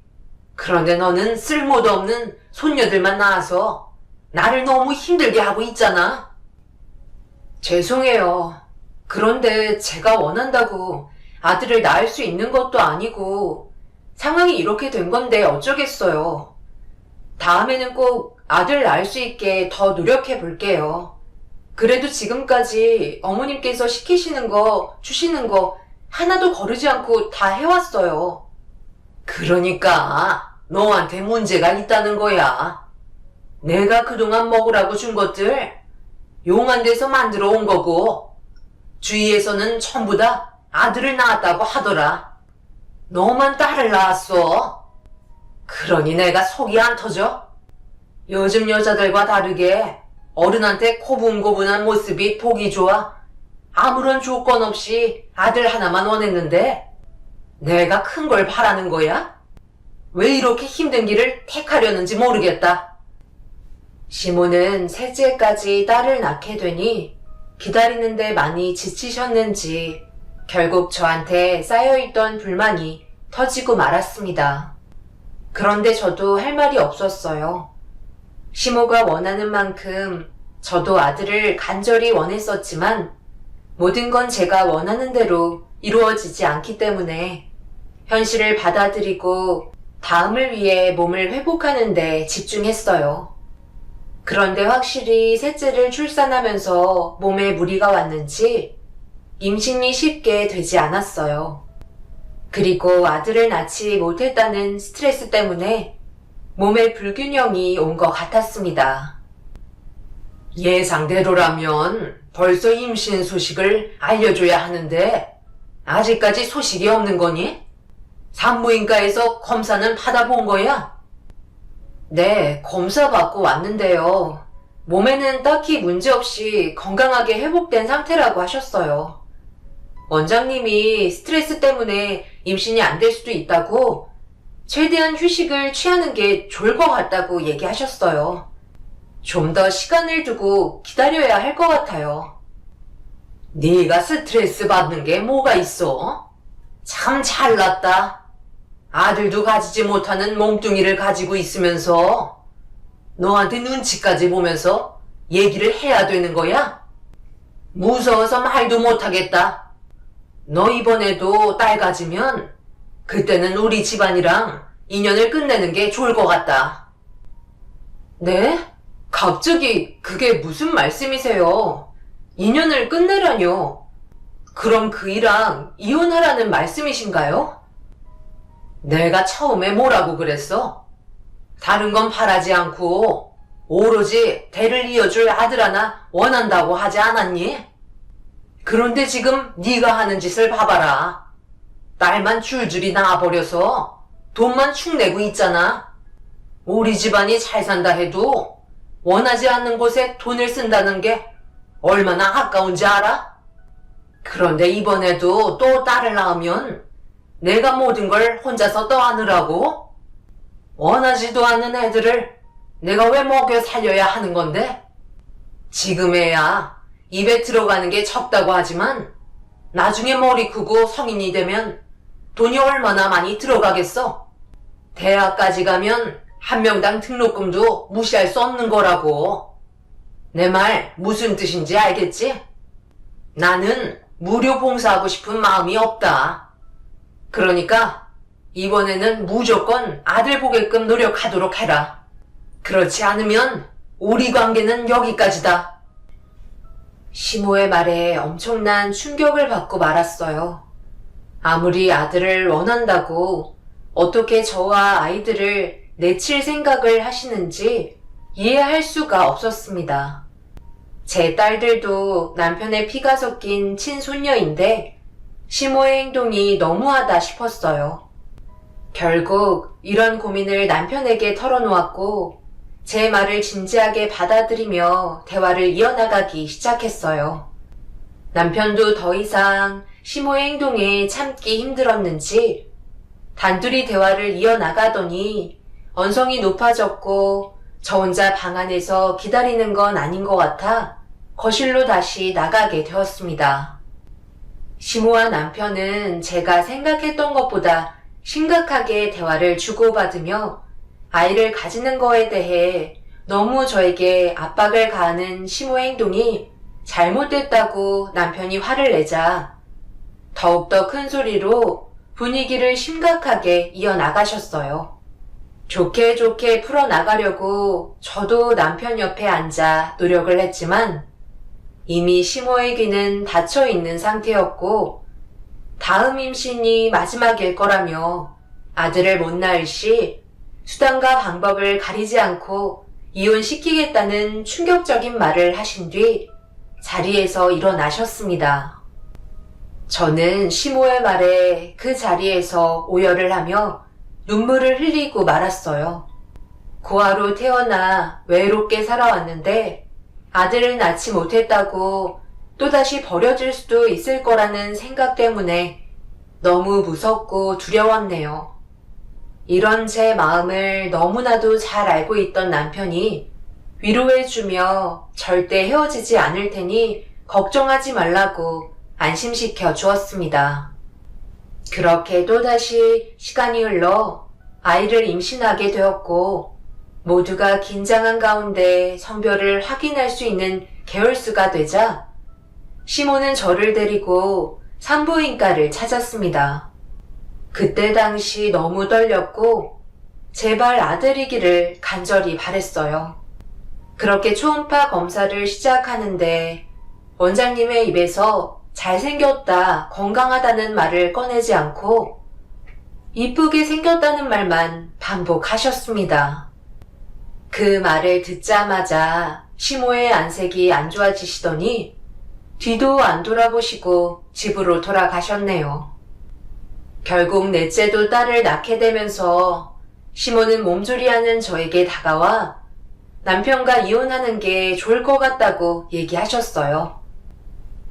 Speaker 3: 그런데 너는 쓸모도 없는 손녀들만 낳아서 나를 너무 힘들게 하고 있잖아. 죄송해요. 그런데 제가 원한다고 아들을 낳을 수 있는 것도 아니고 상황이 이렇게 된 건데 어쩌겠어요. 다음에는 꼭 아들 낳을 수 있게 더 노력해 볼게요. 그래도 지금까지 어머님께서 시키시는 거, 주시는 거 하나도 거르지 않고 다 해왔어요. 그러니까 너한테 문제가 있다는 거야. 내가 그동안 먹으라고 준 것들 용한 데서 만들어 온 거고 주위에서는 전부 다 아들을 낳았다고 하더라. 너만 딸을 낳았어. 그러니 내가 속이 안 터져? 요즘 여자들과 다르게 어른한테 고분고분한 모습이 보기 좋아 아무런 조건 없이 아들 하나만 원했는데 내가 큰 걸 바라는 거야? 왜 이렇게 힘든 길을 택하려는지 모르겠다. 시모는 셋째까지 딸을 낳게 되니 기다리는데 많이 지치셨는지 결국 저한테 쌓여있던 불만이 터지고 말았습니다. 그런데 저도 할 말이 없었어요. 시모가 원하는 만큼 저도 아들을 간절히 원했었지만 모든 건 제가 원하는 대로 이루어지지 않기 때문에 현실을 받아들이고 다음을 위해 몸을 회복하는 데 집중했어요. 그런데 확실히 셋째를 출산하면서 몸에 무리가 왔는지 임신이 쉽게 되지 않았어요. 그리고 아들을 낳지 못했다는 스트레스 때문에 몸에 불균형이 온 것 같았습니다. 예상대로라면 벌써 임신 소식을 알려줘야 하는데 아직까지 소식이 없는 거니? 산부인과에서 검사는 받아본 거야? 네, 검사 받고 왔는데요. 몸에는 딱히 문제없이 건강하게 회복된 상태라고 하셨어요. 원장님이 스트레스 때문에 임신이 안 될 수도 있다고 최대한 휴식을 취하는 게 좋을 것 같다고 얘기하셨어요. 좀 더 시간을 두고 기다려야 할 것 같아요. 네가 스트레스 받는 게 뭐가 있어? 참 잘났다. 아들도 가지지 못하는 몸뚱이를 가지고 있으면서 너한테 눈치까지 보면서 얘기를 해야 되는 거야? 무서워서 말도 못하겠다. 너 이번에도 딸 가지면 그때는 우리 집안이랑 인연을 끝내는 게 좋을 것 같다. 네? 갑자기 그게 무슨 말씀이세요? 인연을 끝내라뇨? 그럼 그이랑 이혼하라는 말씀이신가요? 내가 처음에 뭐라고 그랬어? 다른 건 바라지 않고 오로지 대를 이어줄 아들 하나 원한다고 하지 않았니? 그런데 지금 네가 하는 짓을 봐봐라. 딸만 줄줄이 낳아버려서 돈만 축내고 있잖아. 우리 집안이 잘 산다 해도 원하지 않는 곳에 돈을 쓴다는 게 얼마나 아까운지 알아? 그런데 이번에도 또 딸을 낳으면 내가 모든 걸 혼자서 떠안으라고? 원하지도 않는 애들을 내가 왜 먹여 살려야 하는 건데? 지금에야 입에 들어가는 게 적다고 하지만 나중에 머리 크고 성인이 되면 돈이 얼마나 많이 들어가겠어? 대학까지 가면 한 명당 등록금도 무시할 수 없는 거라고. 내 말 무슨 뜻인지 알겠지? 나는 무료 봉사하고 싶은 마음이 없다. 그러니까 이번에는 무조건 아들 보게끔 노력하도록 해라. 그렇지 않으면 우리 관계는 여기까지다. 시모의 말에 엄청난 충격을 받고 말았어요. 아무리 아들을 원한다고 어떻게 저와 아이들을 내칠 생각을 하시는지 이해할 수가 없었습니다. 제 딸들도 남편의 피가 섞인 친손녀인데 시모의 행동이 너무하다 싶었어요. 결국 이런 고민을 남편에게 털어놓았고 제 말을 진지하게 받아들이며 대화를 이어나가기 시작했어요. 남편도 더 이상 시모의 행동에 참기 힘들었는지 단둘이 대화를 이어나가더니 언성이 높아졌고 저 혼자 방 안에서 기다리는 건 아닌 것 같아 거실로 다시 나가게 되었습니다. 시모와 남편은 제가 생각했던 것보다 심각하게 대화를 주고받으며 아이를 가지는 거에 대해 너무 저에게 압박을 가하는 시모의 행동이 잘못됐다고 남편이 화를 내자 더욱더 큰 소리로 분위기를 심각하게 이어나가셨어요. 좋게 좋게 풀어나가려고 저도 남편 옆에 앉아 노력을 했지만 이미 시모의 귀는 닫혀 있는 상태였고 다음 임신이 마지막일 거라며 아들을 못 낳을 시 수단과 방법을 가리지 않고 이혼시키겠다는 충격적인 말을 하신 뒤 자리에서 일어나셨습니다. 저는 시모의 말에 그 자리에서 오열을 하며 눈물을 흘리고 말았어요. 고아로 태어나 외롭게 살아왔는데 아들을 낳지 못했다고 또다시 버려질 수도 있을 거라는 생각 때문에 너무 무섭고 두려웠네요. 이런 제 마음을 너무나도 잘 알고 있던 남편이 위로해주며 절대 헤어지지 않을 테니 걱정하지 말라고 안심시켜 주었습니다. 그렇게 또다시 시간이 흘러 아이를 임신하게 되었고 모두가 긴장한 가운데 성별을 확인할 수 있는 개월수가 되자 시모는 저를 데리고 산부인과를 찾았습니다. 그때 당시 너무 떨렸고 제발 아들이기를 간절히 바랬어요. 그렇게 초음파 검사를 시작하는데 원장님의 입에서 잘생겼다, 건강하다는 말을 꺼내지 않고 이쁘게 생겼다는 말만 반복하셨습니다. 그 말을 듣자마자 시모의 안색이 안 좋아지시더니 뒤도 안 돌아보시고 집으로 돌아가셨네요. 결국 넷째도 딸을 낳게 되면서 시모는 몸조리하는 저에게 다가와 남편과 이혼하는 게 좋을 것 같다고 얘기하셨어요.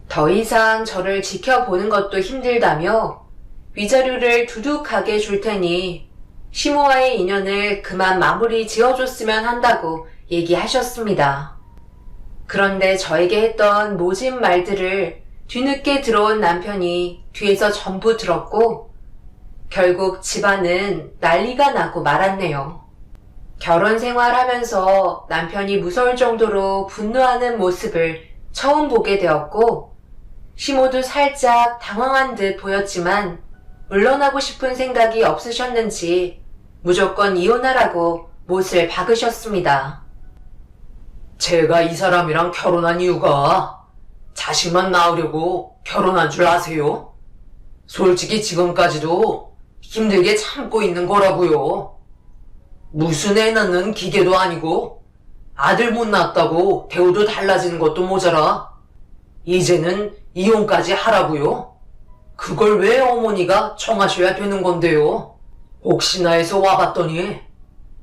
Speaker 3: 더 이상 저를 지켜보는 것도 힘들다며 위자료를 두둑하게 줄 테니 시모와의 인연을 그만 마무리 지어줬으면 한다고 얘기하셨습니다. 그런데 저에게 했던 모진 말들을 뒤늦게 들어온 남편이 뒤에서 전부 들었고 결국 집안은 난리가 나고 말았네요. 결혼 생활하면서 남편이 무서울 정도로 분노하는 모습을 처음 보게 되었고 시모도 살짝 당황한 듯 보였지만 물러나고 싶은 생각이 없으셨는지 무조건 이혼하라고 못을 박으셨습니다.
Speaker 2: 제가 이 사람이랑 결혼한 이유가 자식만 낳으려고 결혼한 줄 아세요? 솔직히 지금까지도 힘들게 참고 있는 거라고요. 무슨 애 낳는 기계도 아니고 아들 못 낳았다고 대우도 달라지는 것도 모자라 이제는 이혼까지 하라고요? 그걸 왜 어머니가 정하셔야 되는 건데요? 혹시나 해서 와봤더니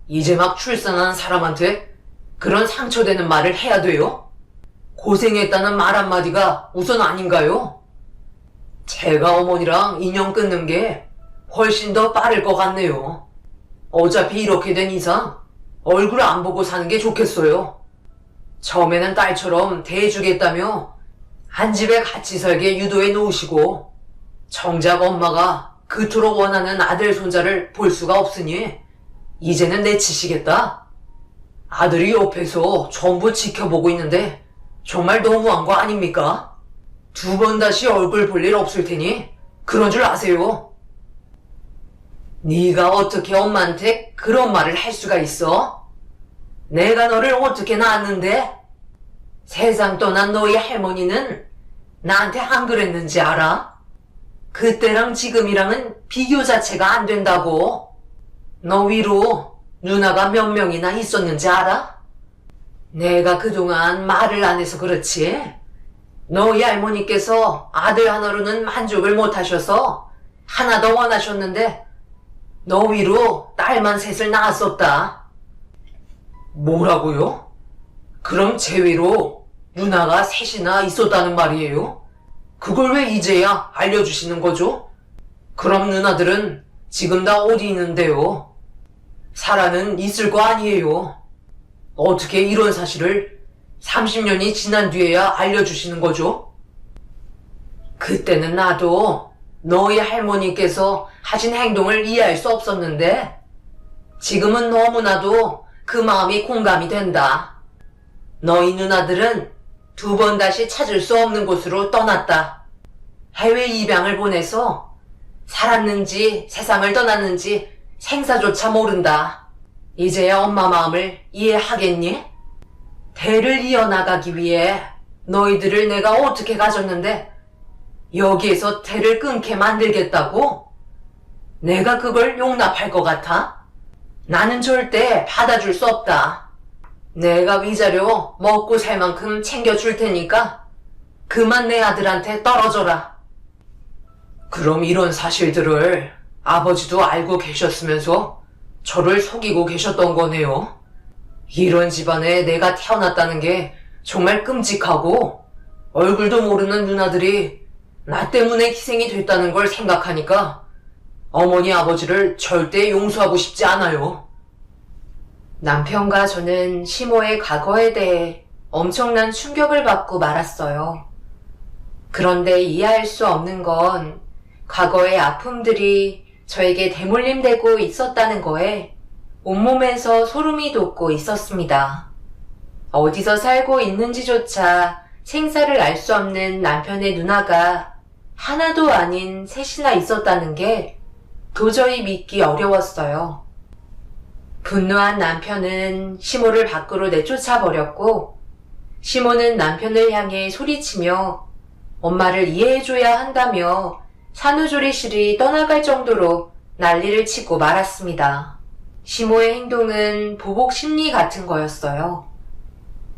Speaker 2: 이제 막 출산한 사람한테 그런 상처되는 말을 해야 돼요? 고생했다는 말 한마디가 우선 아닌가요? 제가 어머니랑 인연 끊는 게 훨씬 더 빠를 것 같네요. 어차피 이렇게 된 이상 얼굴 안 보고 사는 게 좋겠어요. 처음에는 딸처럼 대해주겠다며 한 집에 같이 살게 유도해 놓으시고 정작 엄마가 그토록 원하는 아들 손자를 볼 수가 없으니 이제는 내치시겠다. 아들이 옆에서 전부 지켜보고 있는데 정말 너무한 거 아닙니까? 2번 다시 얼굴 볼 일 없을 테니 그런 줄 아세요. 네가 어떻게 엄마한테 그런 말을 할 수가 있어? 내가 너를 어떻게 낳았는데? 세상 떠난 너희 할머니는 나한테 안 그랬는지 알아?
Speaker 3: 그때랑 지금이랑은 비교 자체가 안 된다고. 너 위로 누나가 몇 명이나 있었는지 알아? 내가 그동안 말을 안 해서 그렇지. 너희 할머니께서 아들 하나로는 만족을 못 하셔서 하나 더 원하셨는데 너 위로 딸만 셋을 낳았었다. 뭐라고요? 그럼 제 위로 누나가 셋이나 있었다는 말이에요? 그걸 왜 이제야 알려주시는 거죠? 그럼 누나들은 지금 다 어디 있는데요? 살아는 있을 거 아니에요? 어떻게 이런 사실을 30년이 지난 뒤에야 알려주시는 거죠? 그때는 나도 너희 할머니께서 하신 행동을 이해할 수 없었는데 지금은 너무나도 그 마음이 공감이 된다. 너희 누나들은 2번 다시 찾을 수 없는 곳으로 떠났다. 해외 입양을 보내서 살았는지 세상을 떠났는지 생사조차 모른다. 이제야 엄마 마음을 이해하겠니? 대를 이어나가기 위해 너희들을 내가 어떻게 가졌는데 여기에서 대를 끊게 만들겠다고? 내가 그걸 용납할 것 같아? 나는 절대 받아줄 수 없다. 내가 위자료 먹고 살 만큼 챙겨줄 테니까 그만 내 아들한테 떨어져라. 그럼 이런 사실들을 아버지도 알고 계셨으면서 저를 속이고 계셨던 거네요. 이런 집안에 내가 태어났다는 게 정말 끔찍하고 얼굴도 모르는 누나들이 나 때문에 희생이 됐다는 걸 생각하니까 어머니 아버지를 절대 용서하고 싶지 않아요.
Speaker 1: 남편과 저는 시모의 과거에 대해 엄청난 충격을 받고 말았어요. 그런데 이해할 수 없는 건 과거의 아픔들이 저에게 대물림되고 있었다는 거에 온몸에서 소름이 돋고 있었습니다. 어디서 살고 있는지조차 생사를 알 수 없는 남편의 누나가 하나도 아닌 셋이나 있었다는 게 도저히 믿기 어려웠어요. 분노한 남편은 시모를 밖으로 내쫓아버렸고 시모는 남편을 향해 소리치며 엄마를 이해해줘야 한다며 산후조리실이 떠나갈 정도로 난리를 치고 말았습니다. 시모의 행동은 보복 심리 같은 거였어요.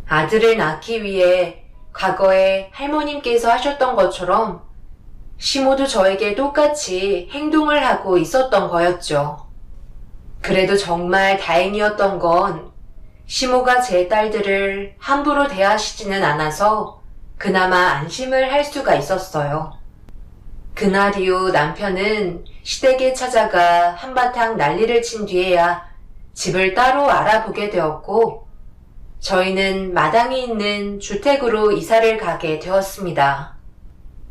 Speaker 1: 아들을 낳기 위해 과거에 할머님께서 하셨던 것처럼 시모도 저에게 똑같이 행동을 하고 있었던 거였죠. 그래도 정말 다행이었던 건 시모가 제 딸들을 함부로 대하시지는 않아서 그나마 안심을 할 수가 있었어요. 그날 이후 남편은 시댁에 찾아가 한바탕 난리를 친 뒤에야 집을 따로 알아보게 되었고 저희는 마당이 있는 주택으로 이사를 가게 되었습니다.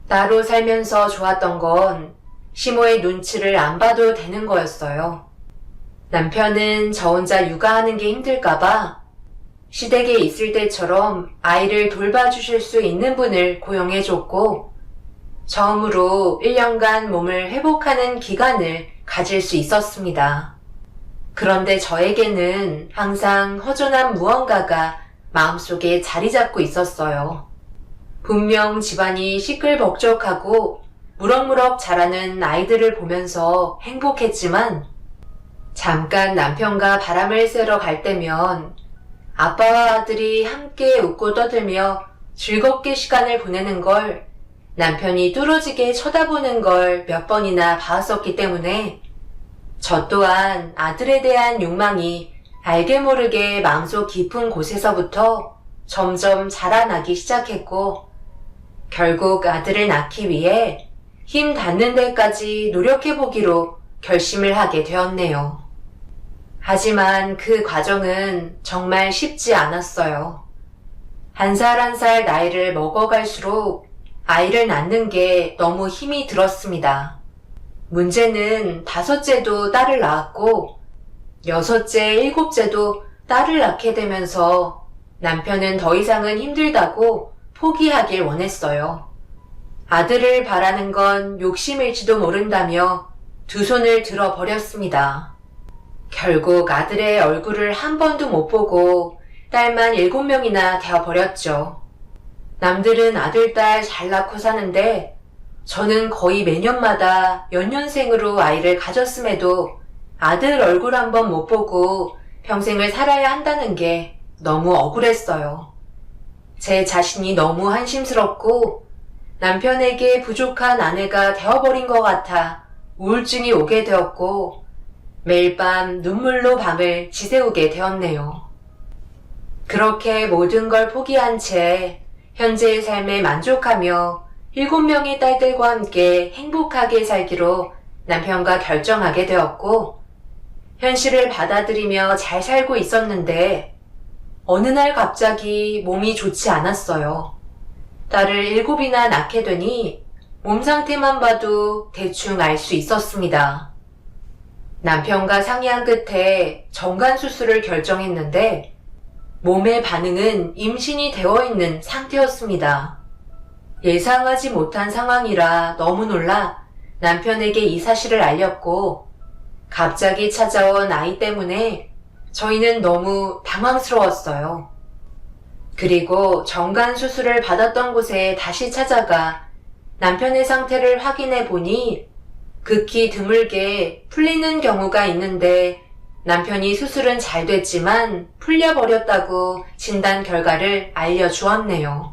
Speaker 1: 따로 살면서 좋았던 건 시모의 눈치를 안 봐도 되는 거였어요. 남편은 저 혼자 육아하는 게 힘들까봐 시댁에 있을 때처럼 아이를 돌봐주실 수 있는 분을 고용해줬고 처음으로 1년간 몸을 회복하는 기간을 가질 수 있었습니다. 그런데 저에게는 항상 허전한 무언가가 마음속에 자리 잡고 있었어요. 분명 집안이 시끌벅적하고 무럭무럭 자라는 아이들을 보면서 행복했지만 잠깐 남편과 바람을 쐬러 갈 때면 아빠와 아들이 함께 웃고 떠들며 즐겁게 시간을 보내는 걸 남편이 뚫어지게 쳐다보는 걸 몇 번이나 봤었기 때문에 저 또한 아들에 대한 욕망이 알게 모르게 마음속 깊은 곳에서부터 점점 자라나기 시작했고 결국 아들을 낳기 위해 힘 닿는 데까지 노력해보기로 결심을 하게 되었네요. 하지만 그 과정은 정말 쉽지 않았어요. 한 살 한 살 나이를 먹어갈수록 아이를 낳는 게 너무 힘이 들었습니다. 문제는 5째도 딸을 낳았고 6째, 7째도 딸을 낳게 되면서 남편은 더 이상은 힘들다고 포기하길 원했어요. 아들을 바라는 건 욕심일지도 모른다며 2손을 들어버렸습니다. 결국 아들의 얼굴을 한 번도 못 보고 딸만 7명이나 되어버렸죠. 남들은 아들, 딸 잘 낳고 사는데
Speaker 3: 저는 거의 매년마다 연년생으로 아이를 가졌음에도 아들 얼굴 한번 못 보고 평생을 살아야 한다는 게 너무 억울했어요. 제 자신이 너무 한심스럽고 남편에게 부족한 아내가 되어버린 것 같아 우울증이 오게 되었고 매일 밤 눈물로 밤을 지새우게 되었네요. 그렇게 모든 걸 포기한 채 현재의 삶에 만족하며 7명의 딸들과 함께 행복하게 살기로 남편과 결정하게 되었고 현실을 받아들이며 잘 살고 있었는데 어느 날 갑자기 몸이 좋지 않았어요. 딸을 7이나 낳게 되니 몸 상태만 봐도 대충 알 수 있었습니다. 남편과 상의한 끝에 정관 수술을 결정했는데 몸의 반응은 임신이 되어 있는 상태였습니다. 예상하지 못한 상황이라 너무 놀라 남편에게 이 사실을 알렸고 갑자기 찾아온 아이 때문에 저희는 너무 당황스러웠어요. 그리고 정관 수술을 받았던 곳에 다시 찾아가 남편의 상태를 확인해 보니 극히 드물게 풀리는 경우가 있는데 남편이 수술은 잘 됐지만 풀려버렸다고 진단 결과를 알려주었네요.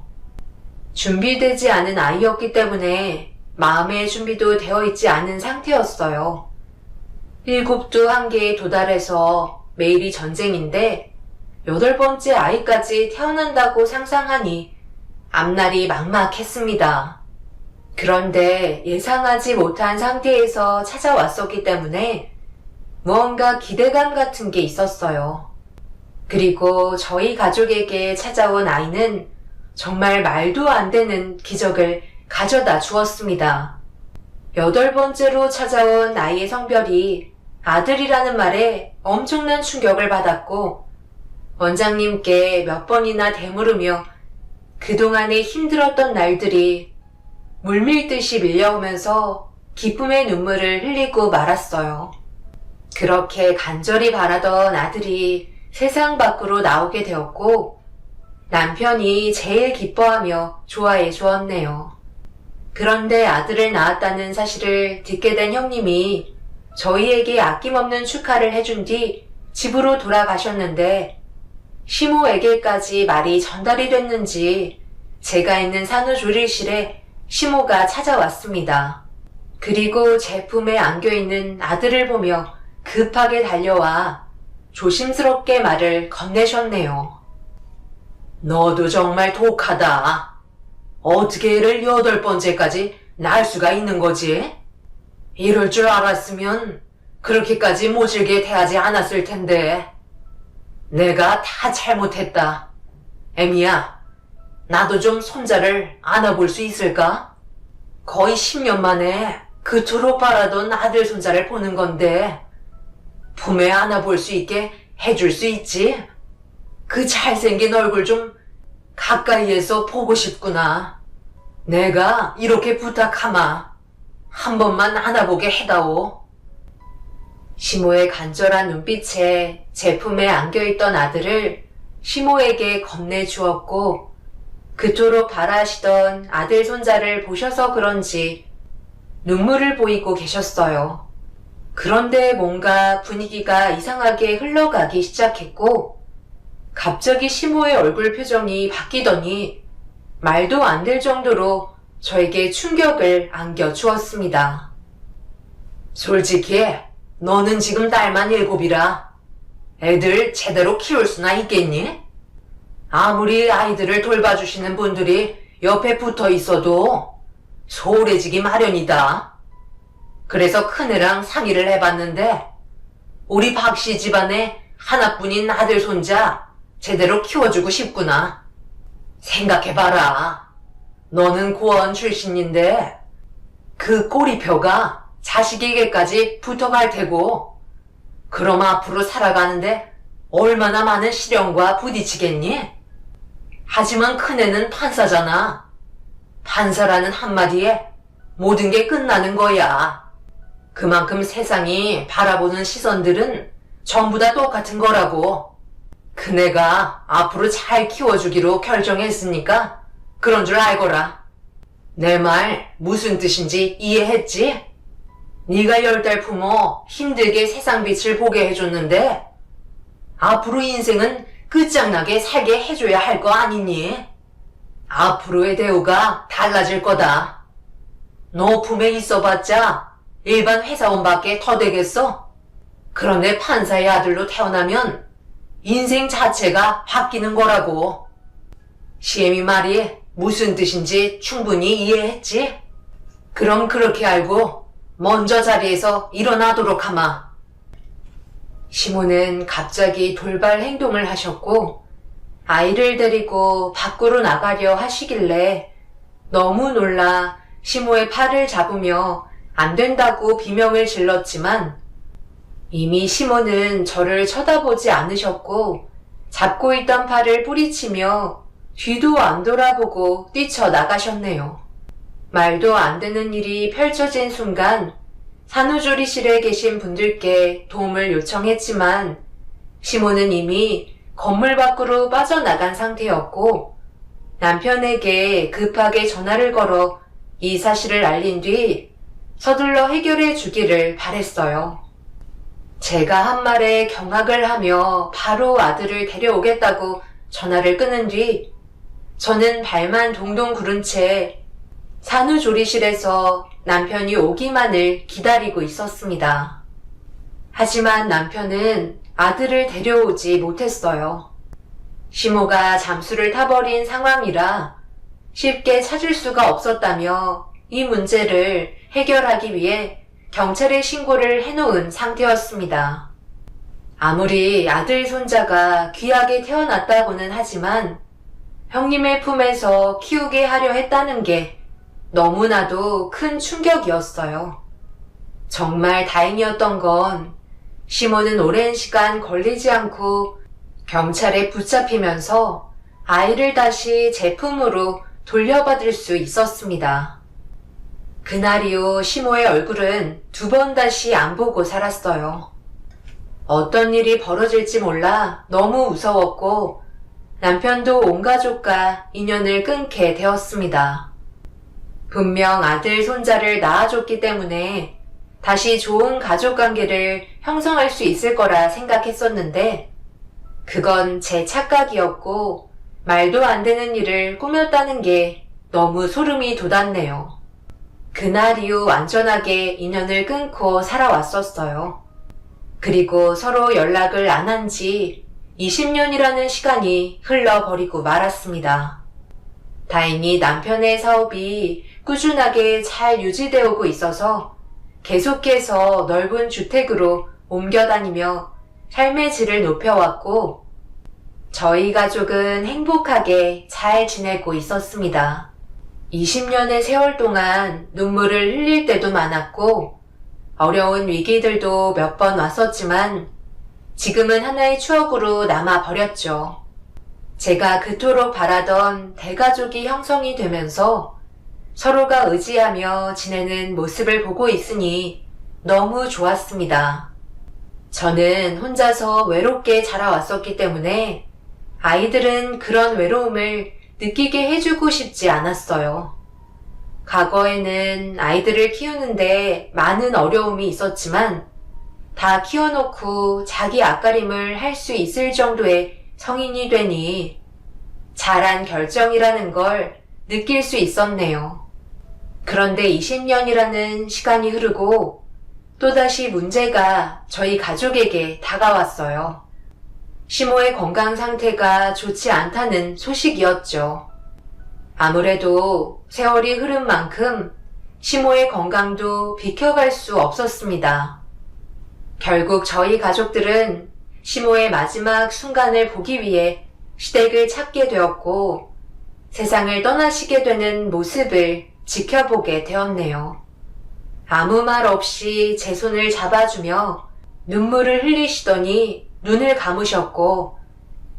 Speaker 3: 준비되지 않은 아이였기 때문에 마음의 준비도 되어 있지 않은 상태였어요. 7도 한계에 도달해서 매일이 전쟁인데 8번째 아이까지 태어난다고 상상하니 앞날이 막막했습니다. 그런데 예상하지 못한 상태에서 찾아왔었기 때문에 무언가 기대감 같은 게 있었어요. 그리고 저희 가족에게 찾아온 아이는 정말 말도 안 되는 기적을 가져다 주었습니다. 8번째로 찾아온 아이의 성별이 아들이라는 말에 엄청난 충격을 받았고 원장님께 몇 번이나 되물으며 그동안에 힘들었던 날들이 물밀듯이 밀려오면서 기쁨의 눈물을 흘리고 말았어요. 그렇게 간절히 바라던 아들이 세상 밖으로 나오게 되었고 남편이 제일 기뻐하며 좋아해 주었네요. 그런데 아들을 낳았다는 사실을 듣게 된 형님이 저희에게 아낌없는 축하를 해준 뒤 집으로 돌아가셨는데 시모에게까지 말이 전달이 됐는지 제가 있는 산후조리실에 시모가 찾아왔습니다. 그리고 제 품에 안겨있는 아들을 보며 급하게 달려와 조심스럽게 말을 건네셨네요. 너도 정말 독하다. 어떻게 애를 8번째까지 낳을 수가 있는 거지? 이럴 줄 알았으면 그렇게까지 모질게 대하지 않았을 텐데. 내가 다 잘못했다. 애미야, 나도 좀 손자를 안아볼 수 있을까? 거의 10년 만에 그토록 바라던 아들 손자를 보는 건데 품에 안아볼 수 있게 해줄 수 있지? 그 잘생긴 얼굴 좀 가까이에서 보고 싶구나. 내가 이렇게 부탁하마. 한 번만 안아보게 해다오. 시모의 간절한 눈빛에 제 품에 안겨있던 아들을 시모에게 건네주었고 그토록 바라시던 아들 손자를 보셔서 그런지 눈물을 보이고 계셨어요. 그런데 뭔가 분위기가 이상하게 흘러가기 시작했고 갑자기 시모의 얼굴 표정이 바뀌더니 말도 안 될 정도로 저에게 충격을 안겨주었습니다. 솔직히 너는 지금 딸만 7이라 애들 제대로 키울 수나 있겠니? 아무리 아이들을 돌봐주시는 분들이 옆에 붙어 있어도 소홀해지기 마련이다. 그래서 큰애랑 상의를 해봤는데 우리 박씨 집안에 하나뿐인 아들 손자 제대로 키워주고 싶구나. 생각해봐라. 너는 고아원 출신인데 그 꼬리표가 자식에게까지 붙어갈 테고 그럼 앞으로 살아가는데 얼마나 많은 시련과 부딪히겠니? 하지만 큰애는 판사잖아. 판사라는 한마디에 모든 게 끝나는 거야. 그만큼 세상이 바라보는 시선들은 전부 다 똑같은 거라고. 큰애가 앞으로 잘 키워주기로 결정했으니까 그런 줄 알거라. 내 말 무슨 뜻인지 이해했지? 네가 10달 품어 힘들게 세상 빛을 보게 해줬는데 앞으로 인생은 끝장나게 살게 해줘야 할 거 아니니? 앞으로의 대우가 달라질 거다. 너 품에 있어봤자 일반 회사원밖에 더 되겠어? 그런데 판사의 아들로 태어나면 인생 자체가 바뀌는 거라고. 시애미 말이 무슨 뜻인지 충분히 이해했지? 그럼 그렇게 알고 먼저 자리에서 일어나도록 하마. 시모는 갑자기 돌발 행동을 하셨고 아이를 데리고 밖으로 나가려 하시길래 너무 놀라 시모의 팔을 잡으며 안 된다고 비명을 질렀지만 이미 시모는 저를 쳐다보지 않으셨고 잡고 있던 팔을 뿌리치며 뒤도 안 돌아보고 뛰쳐나가셨네요. 말도 안 되는 일이 펼쳐진 순간 산후조리실에 계신 분들께 도움을 요청했지만 시모는 이미 건물 밖으로 빠져나간 상태였고 남편에게 급하게 전화를 걸어 이 사실을 알린 뒤 서둘러 해결해 주기를 바랬어요. 제가 한 말에 경악을 하며 바로 아들을 데려오겠다고 전화를 끊은 뒤 저는 발만 동동 구른 채 산후조리실에서 남편이 오기만을 기다리고 있었습니다. 하지만 남편은 아들을 데려오지 못했어요. 시모가 잠수를 타버린 상황이라 쉽게 찾을 수가 없었다며 이 문제를 해결하기 위해 경찰에 신고를 해놓은 상태였습니다. 아무리 아들 손자가 귀하게 태어났다고는 하지만 형님의 품에서 키우게 하려 했다는 게 너무나도 큰 충격이었어요. 정말 다행이었던 건 시모는 오랜 시간 걸리지 않고 경찰에 붙잡히면서 아이를 다시 제 품으로 돌려받을 수 있었습니다. 그날 이후 시모의 얼굴은 2번 다시 안 보고 살았어요. 어떤 일이 벌어질지 몰라 너무 무서웠고 남편도 온 가족과 인연을 끊게 되었습니다. 분명 아들 손자를 낳아줬기 때문에 다시 좋은 가족 관계를 형성할 수 있을 거라 생각했었는데 그건 제 착각이었고 말도 안 되는 일을 꾸몄다는 게 너무 소름이 돋았네요. 그날 이후 안전하게 인연을 끊고 살아왔었어요. 그리고 서로 연락을 안 한 지 20년이라는 시간이 흘러버리고 말았습니다. 다행히 남편의 사업이 꾸준하게 잘 유지되어 오고 있어서 계속해서 넓은 주택으로 옮겨 다니며 삶의 질을 높여왔고 저희 가족은 행복하게 잘 지내고 있었습니다. 20년의 세월 동안 눈물을 흘릴 때도 많았고 어려운 위기들도 몇 번 왔었지만 지금은 하나의 추억으로 남아버렸죠. 제가 그토록 바라던 대가족이 형성이 되면서 서로가 의지하며 지내는 모습을 보고 있으니 너무 좋았습니다. 저는 혼자서 외롭게 자라왔었기 때문에 아이들은 그런 외로움을 느끼게 해주고 싶지 않았어요. 과거에는 아이들을 키우는데 많은 어려움이 있었지만 다 키워놓고 자기 앞가림을 할 수 있을 정도의 성인이 되니 잘한 결정이라는 걸 느낄 수 있었네요. 그런데 20년이라는 시간이 흐르고 또다시 문제가 저희 가족에게 다가왔어요. 시모의 건강 상태가 좋지 않다는 소식이었죠. 아무래도 세월이 흐른 만큼 시모의 건강도 비켜갈 수 없었습니다. 결국 저희 가족들은 시모의 마지막 순간을 보기 위해 시댁을 찾게 되었고 세상을 떠나시게 되는 모습을 지켜보게 되었네요. 아무 말 없이 제 손을 잡아주며 눈물을 흘리시더니 눈을 감으셨고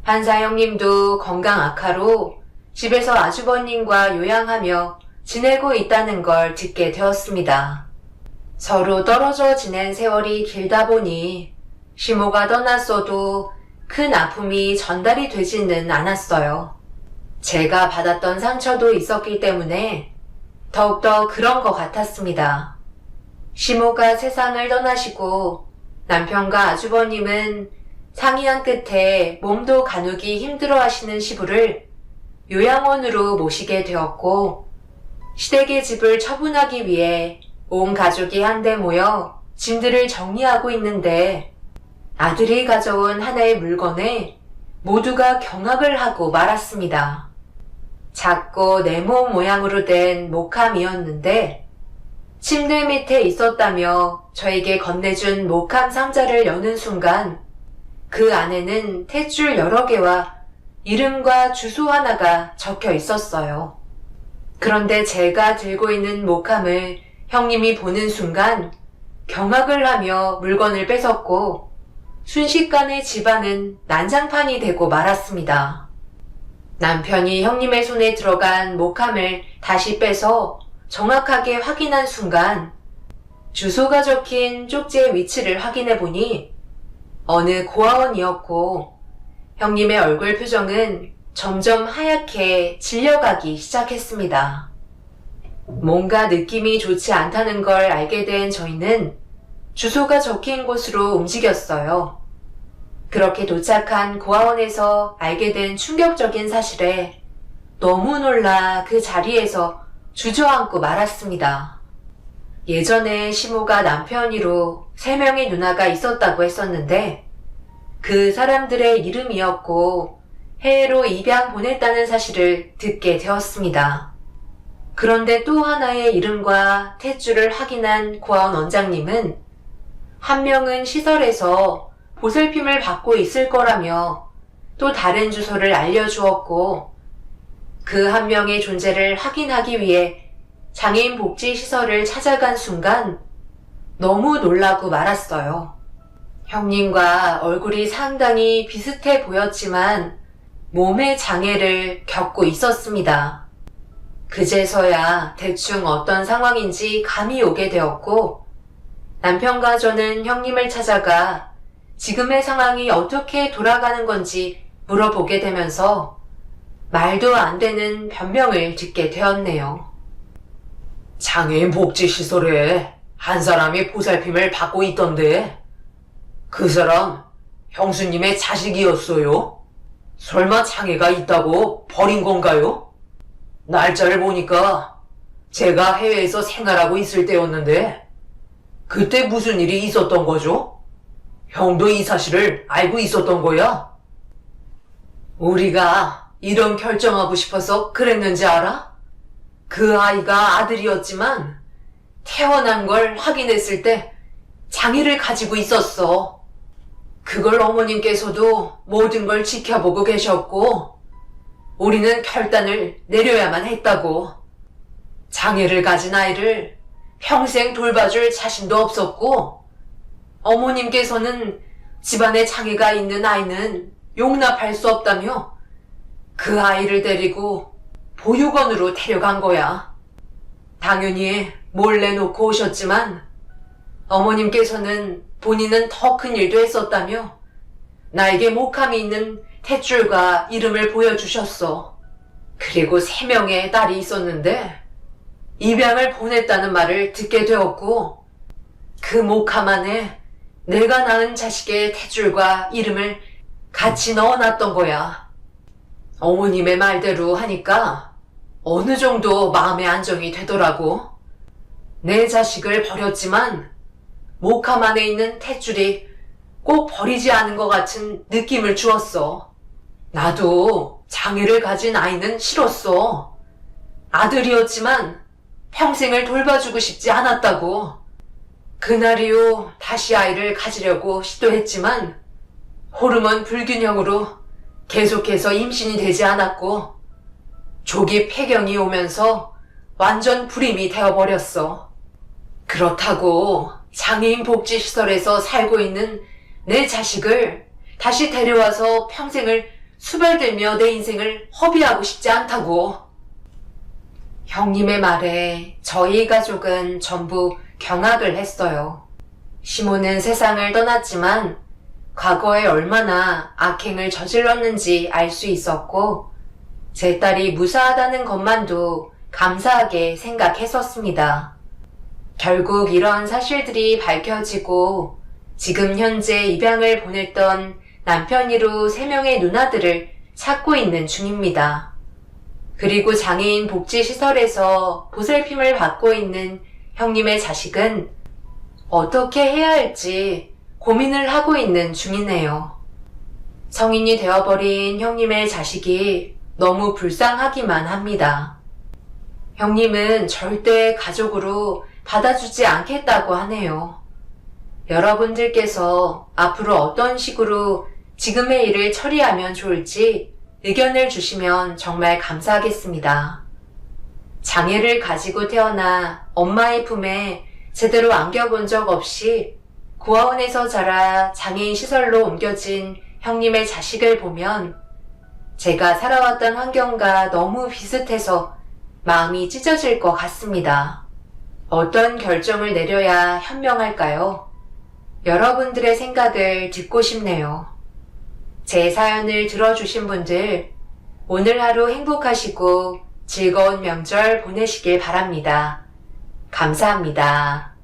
Speaker 3: 판사 형님도 건강 악화로 집에서 아주버님과 요양하며 지내고 있다는 걸 듣게 되었습니다. 서로 떨어져 지낸 세월이 길다 보니 시모가 떠났어도 큰 아픔이 전달이 되지는 않았어요. 제가 받았던 상처도 있었기 때문에 더욱더 그런 것 같았습니다. 시모가 세상을 떠나시고 남편과 아주버님은 상의한 끝에 몸도 가누기 힘들어 하시는 시부를 요양원으로 모시게 되었고, 시댁의 집을 처분하기 위해 온 가족이 한데 모여 짐들을 정리하고 있는데, 아들이 가져온 하나의 물건에 모두가 경악을 하고 말았습니다. 작고 네모 모양으로 된 목함이었는데, 침대 밑에 있었다며 저에게 건네준 목함 상자를 여는 순간 그 안에는 탯줄 여러 개와 이름과 주소 하나가 적혀 있었어요. 그런데 제가 들고 있는 목함을 형님이 보는 순간 경악을 하며 물건을 뺏었고 순식간에 집안은 난장판이 되고 말았습니다. 남편이 형님의 손에 들어간 목함을 다시 빼서 정확하게 확인한 순간 주소가 적힌 쪽지의 위치를 확인해 보니 어느 고아원이었고 형님의 얼굴 표정은 점점 하얗게 질려가기 시작했습니다. 뭔가 느낌이 좋지 않다는 걸 알게 된 저희는 주소가 적힌 곳으로 움직였어요. 그렇게 도착한 고아원에서 알게 된 충격적인 사실에 너무 놀라 그 자리에서 주저앉고 말았습니다. 예전에 시모가 남편이로 3명의 누나가 있었다고 했었는데 그 사람들의 이름이었고 해외로 입양 보냈다는 사실을 듣게 되었습니다. 그런데 또 하나의 이름과 탯줄을 확인한 고아원 원장님은 한 명은 시설에서 보살핌을 받고 있을 거라며 또 다른 주소를 알려주었고 그 한 명의 존재를 확인하기 위해 장애인 복지 시설을 찾아간 순간 너무 놀라고 말았어요. 형님과 얼굴이 상당히 비슷해 보였지만 몸의 장애를 겪고 있었습니다. 그제서야 대충 어떤 상황인지 감이 오게 되었고 남편과 저는 형님을 찾아가 지금의 상황이 어떻게 돌아가는 건지 물어보게 되면서 말도 안 되는 변명을 듣게 되었네요.
Speaker 2: 장애인 복지시설에 한 사람이 보살핌을 받고 있던데 그 사람 형수님의 자식이었어요? 설마 장애가 있다고 버린 건가요? 날짜를 보니까 제가 해외에서 생활하고 있을 때였는데 그때 무슨 일이 있었던 거죠? 형도 이 사실을 알고 있었던 거야? 우리가 이런 결정하고 싶어서 그랬는지 알아? 그 아이가 아들이었지만 태어난 걸 확인했을 때 장애를 가지고 있었어. 그걸 어머님께서도 모든 걸 지켜보고 계셨고 우리는 결단을 내려야만 했다고. 장애를 가진 아이를 평생 돌봐줄 자신도 없었고 어머님께서는 집안에 장애가 있는 아이는 용납할 수 없다며 그 아이를 데리고 보육원으로 데려간 거야. 당연히 몰래 놓고 오셨지만 어머님께서는 본인은 더 큰 일도 했었다며 나에게 목함이 있는 탯줄과 이름을 보여주셨어. 그리고 3명의 딸이 있었는데 입양을 보냈다는 말을 듣게 되었고 그 목함 안에 내가 낳은 자식의 탯줄과 이름을 같이 넣어놨던 거야. 어머님의 말대로 하니까 어느 정도 마음의 안정이 되더라고. 내 자식을 버렸지만 목함 안에 있는 탯줄이 꼭 버리지 않은 것 같은 느낌을 주었어. 나도 장애를 가진 아이는 싫었어. 아들이었지만 평생을 돌봐주고 싶지 않았다고. 그날 이후 다시 아이를 가지려고 시도했지만 호르몬 불균형으로 계속해서 임신이 되지 않았고 조기 폐경이 오면서 완전 불임이 되어버렸어. 그렇다고 장애인 복지시설에서 살고 있는 내 자식을 다시 데려와서 평생을 수발들며 내 인생을 허비하고 싶지 않다고. 형님의 말에 저희 가족은 전부 경악을 했어요. 시모는 세상을 떠났지만 과거에 얼마나 악행을 저질렀는지 알 수 있었고 제 딸이 무사하다는 것만도
Speaker 3: 감사하게 생각했었습니다. 결국 이런 사실들이 밝혀지고 지금 현재 입양을 보냈던 남편이로 3명의 누나들을 찾고 있는 중입니다. 그리고 장애인 복지시설에서 보살핌을 받고 있는 형님의 자식은 어떻게 해야 할지 고민을 하고 있는 중이네요. 성인이 되어버린 형님의 자식이 너무 불쌍하기만 합니다. 형님은 절대 가족으로 받아주지 않겠다고 하네요. 여러분들께서 앞으로 어떤 식으로 지금의 일을 처리하면 좋을지 의견을 주시면 정말 감사하겠습니다. 장애를 가지고 태어나 엄마의 품에 제대로 안겨본 적 없이 고아원에서 자라 장애인 시설로 옮겨진 형님의 자식을 보면 제가 살아왔던 환경과 너무 비슷해서 마음이 찢어질 것 같습니다. 어떤 결정을 내려야 현명할까요? 여러분들의 생각을 듣고 싶네요. 제 사연을 들어주신 분들, 오늘 하루 행복하시고 즐거운 명절 보내시길 바랍니다. 감사합니다.